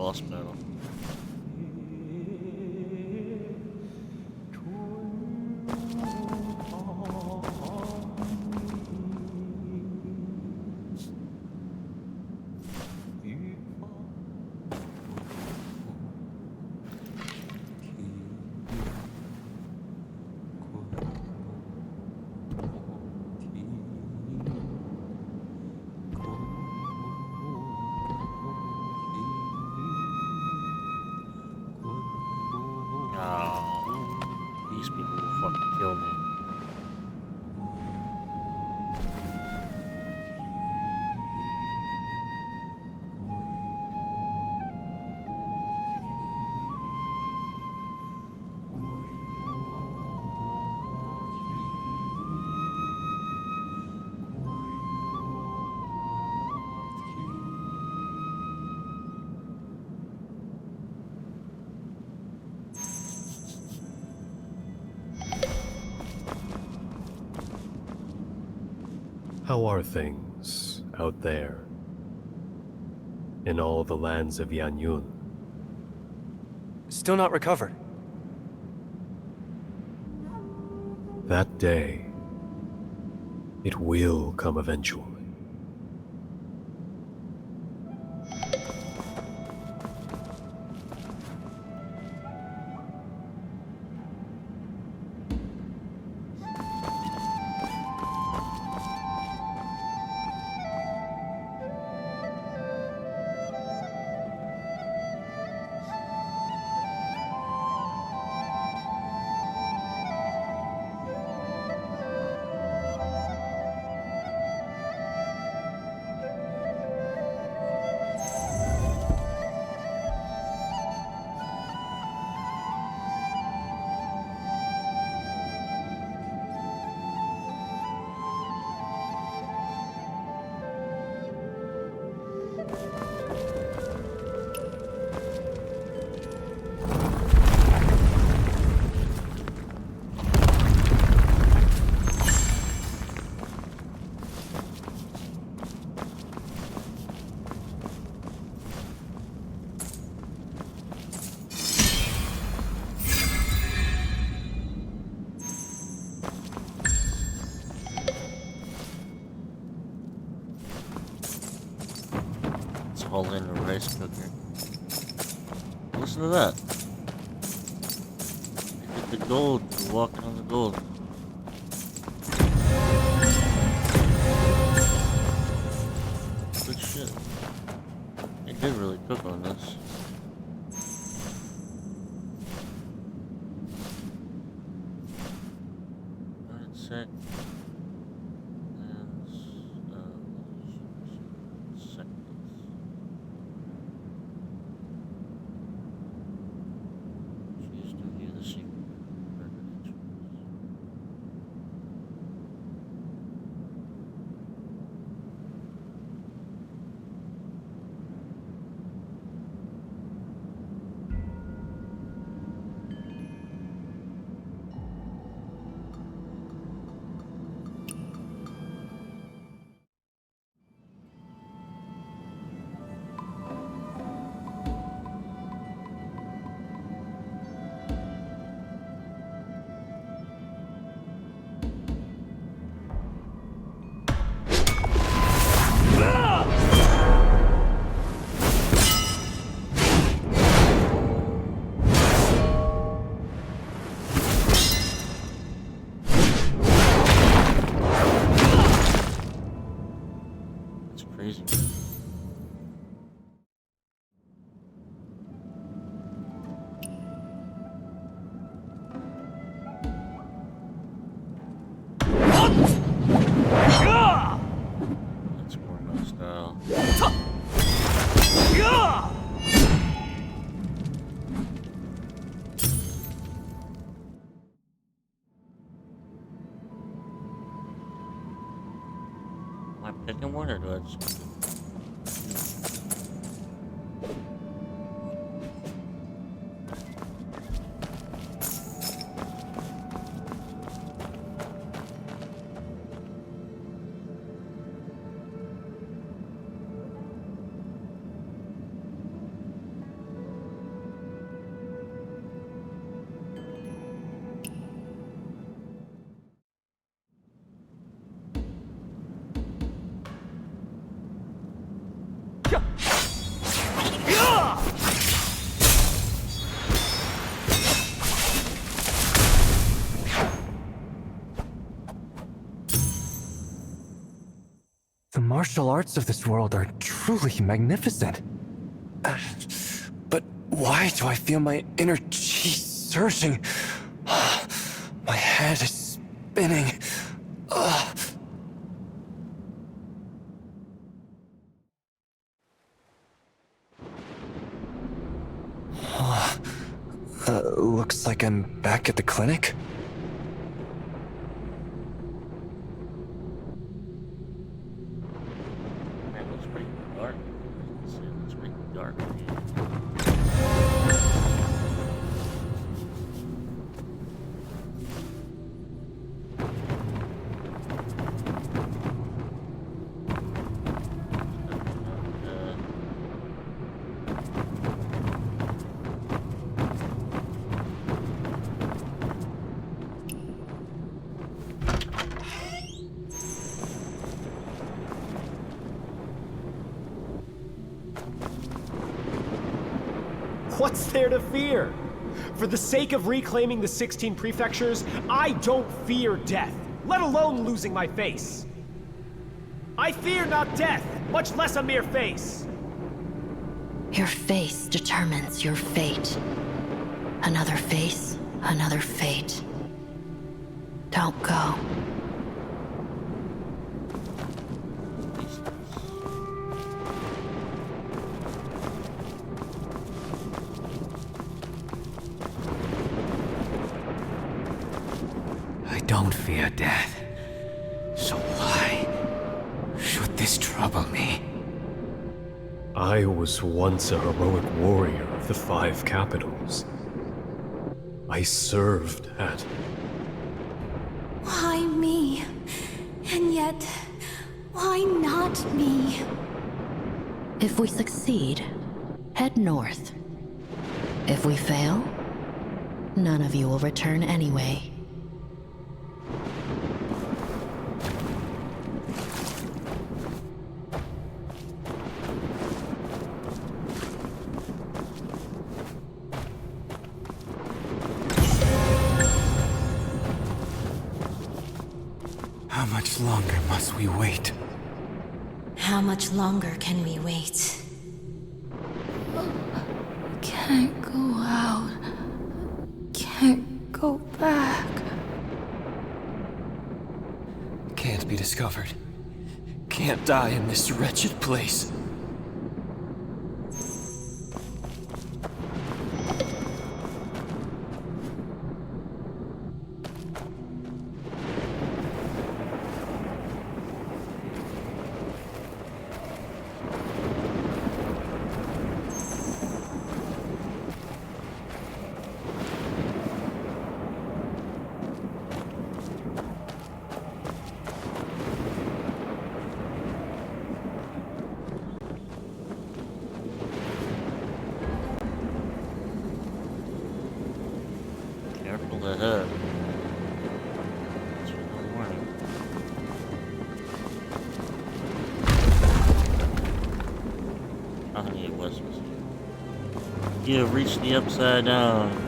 boss battle. Oh, these people will fucking kill me. How are things out there in all the lands of Yanyun? Still not recovered. That day, it will come eventually. All in the rice cooker. Listen to that. Hit the gold. You're walking on the gold. Good shit. They did really cook on this. Alright, sec. Crazy. That's more my style. Am I picking one or do I just... martial arts of this world are truly magnificent. But why do I feel my inner chi surging? My head is spinning. Looks like I'm back at the clinic. Man, it looks pretty dark. It's pretty dark. What's there to fear? For the sake of reclaiming the 16 prefectures, I don't fear death, let alone losing my face. I fear not death, much less a mere face. Your face determines your fate. Another face, another fate. Don't go. I don't fear death. So why should this trouble me? I was once a heroic warrior of the 5 capitals. I served at... Why me? And yet, why not me? If we succeed, head north. If we fail, none of you will return anyway. How much longer must we wait? How much longer can we wait? Can't go out. Can't go back. Can't be discovered. Can't die in this wretched place. Careful ahead. It's really warning. Honey, it was. You have reached the upside down.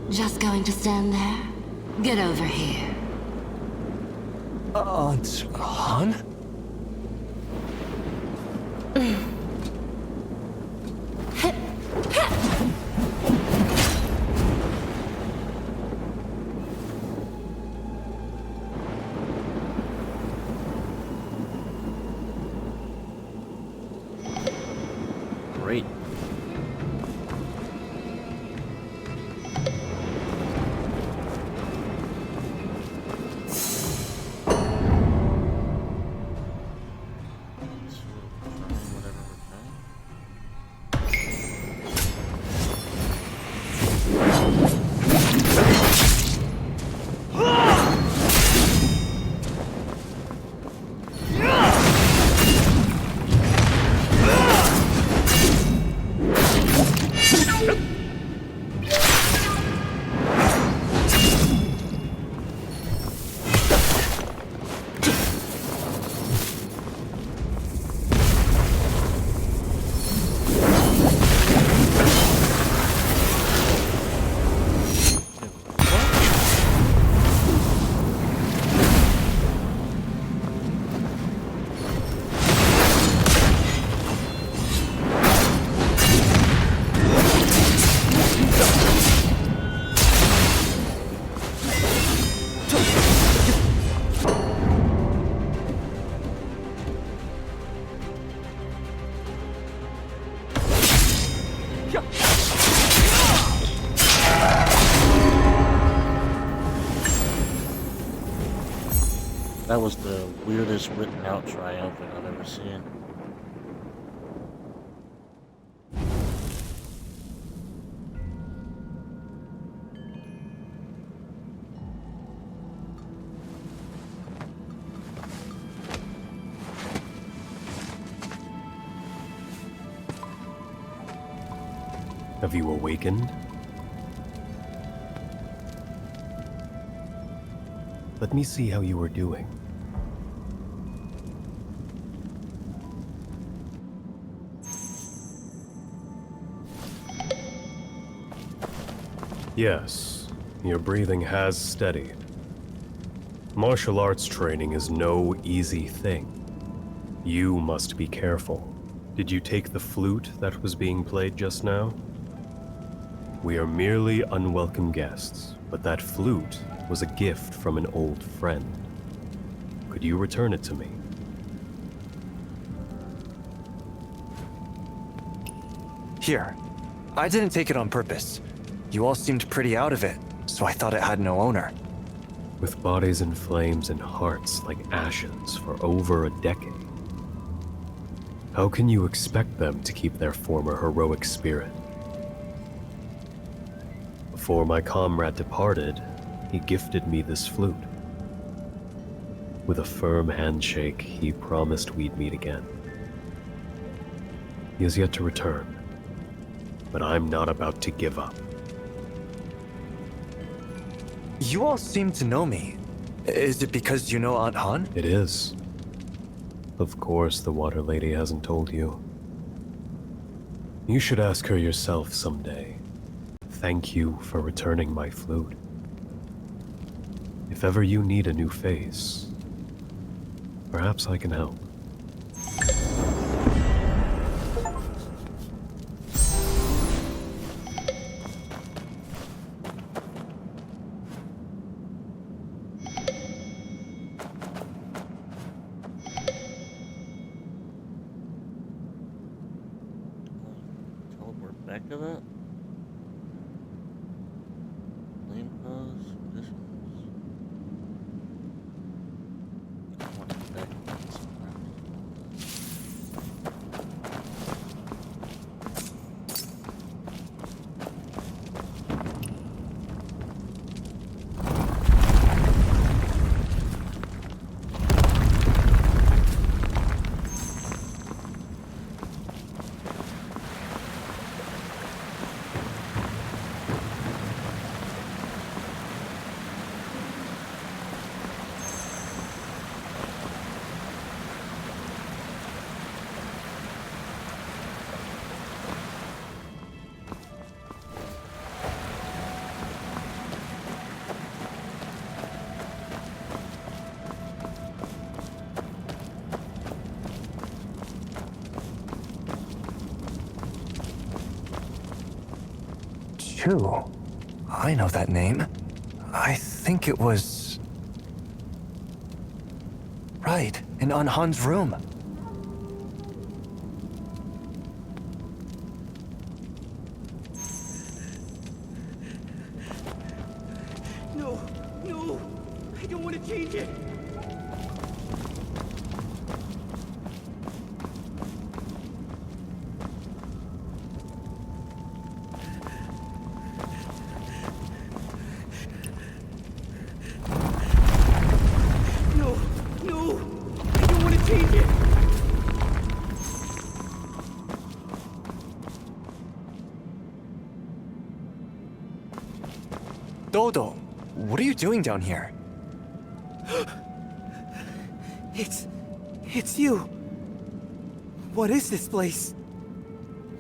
Just going to stand there? Get over here. Aunt Han? Great. That was the weirdest written out triumphant I've ever seen. Have you awakened? Let me see how you are doing. Yes, your breathing has steadied. Martial arts training is no easy thing. You must be careful. Did you take the flute that was being played just now? We are merely unwelcome guests, but that flute was a gift from an old friend. Could you return it to me? Here. I didn't take it on purpose. You all seemed pretty out of it, so I thought it had no owner. With bodies in flames and hearts like ashes for over a decade, how can you expect them to keep their former heroic spirit? Before my comrade departed, he gifted me this flute. With a firm handshake, he promised we'd meet again. He has yet to return, but I'm not about to give up. You all seem to know me. Is it because you know Aunt Han? It is. Of course the Water Lady hasn't told you. You should ask her yourself someday. Thank you for returning my flute. If ever you need a new face, perhaps I can help. Teleport back to that? Flame pose, conditions. I want to get back to that somewhere. Chu. I know that name. I think it was... Right, in Aunt Han's room. No, no, I don't want to change it. No, no, I don't want to change it. Dodo, what are you doing down here? It's you. What is this place?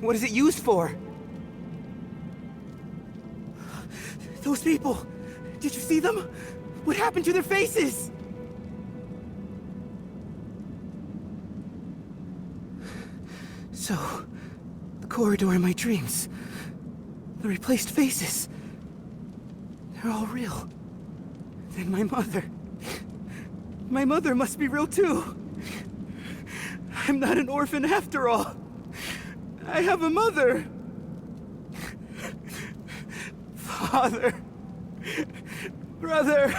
What is it used for? Those people! Did you see them? What happened to their faces? So, the corridor in my dreams. The replaced faces. They're all real. Then my mother. My mother must be real too. I'm not an orphan after all. I have a mother. Father. Brother.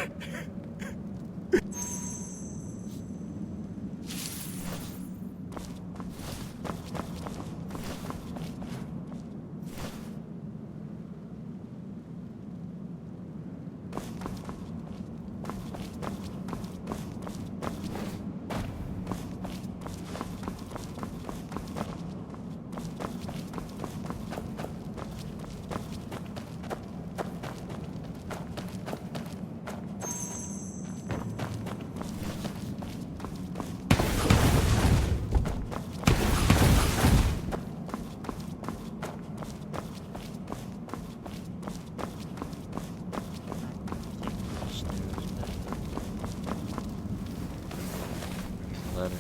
Letter.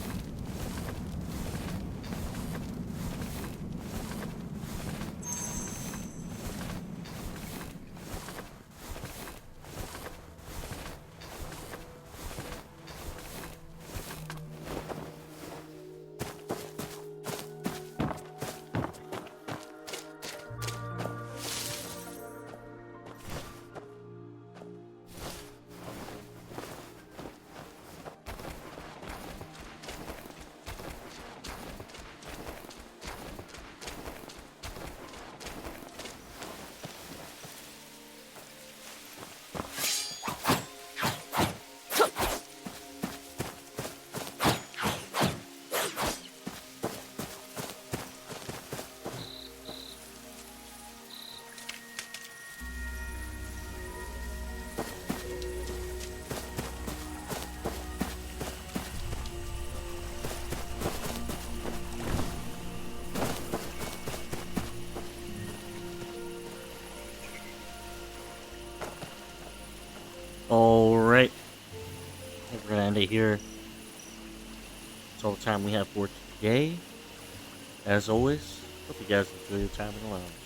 Alright. I think we're gonna end it here. That's all the time we have for today. As always, hope you guys enjoy your time in the lounge.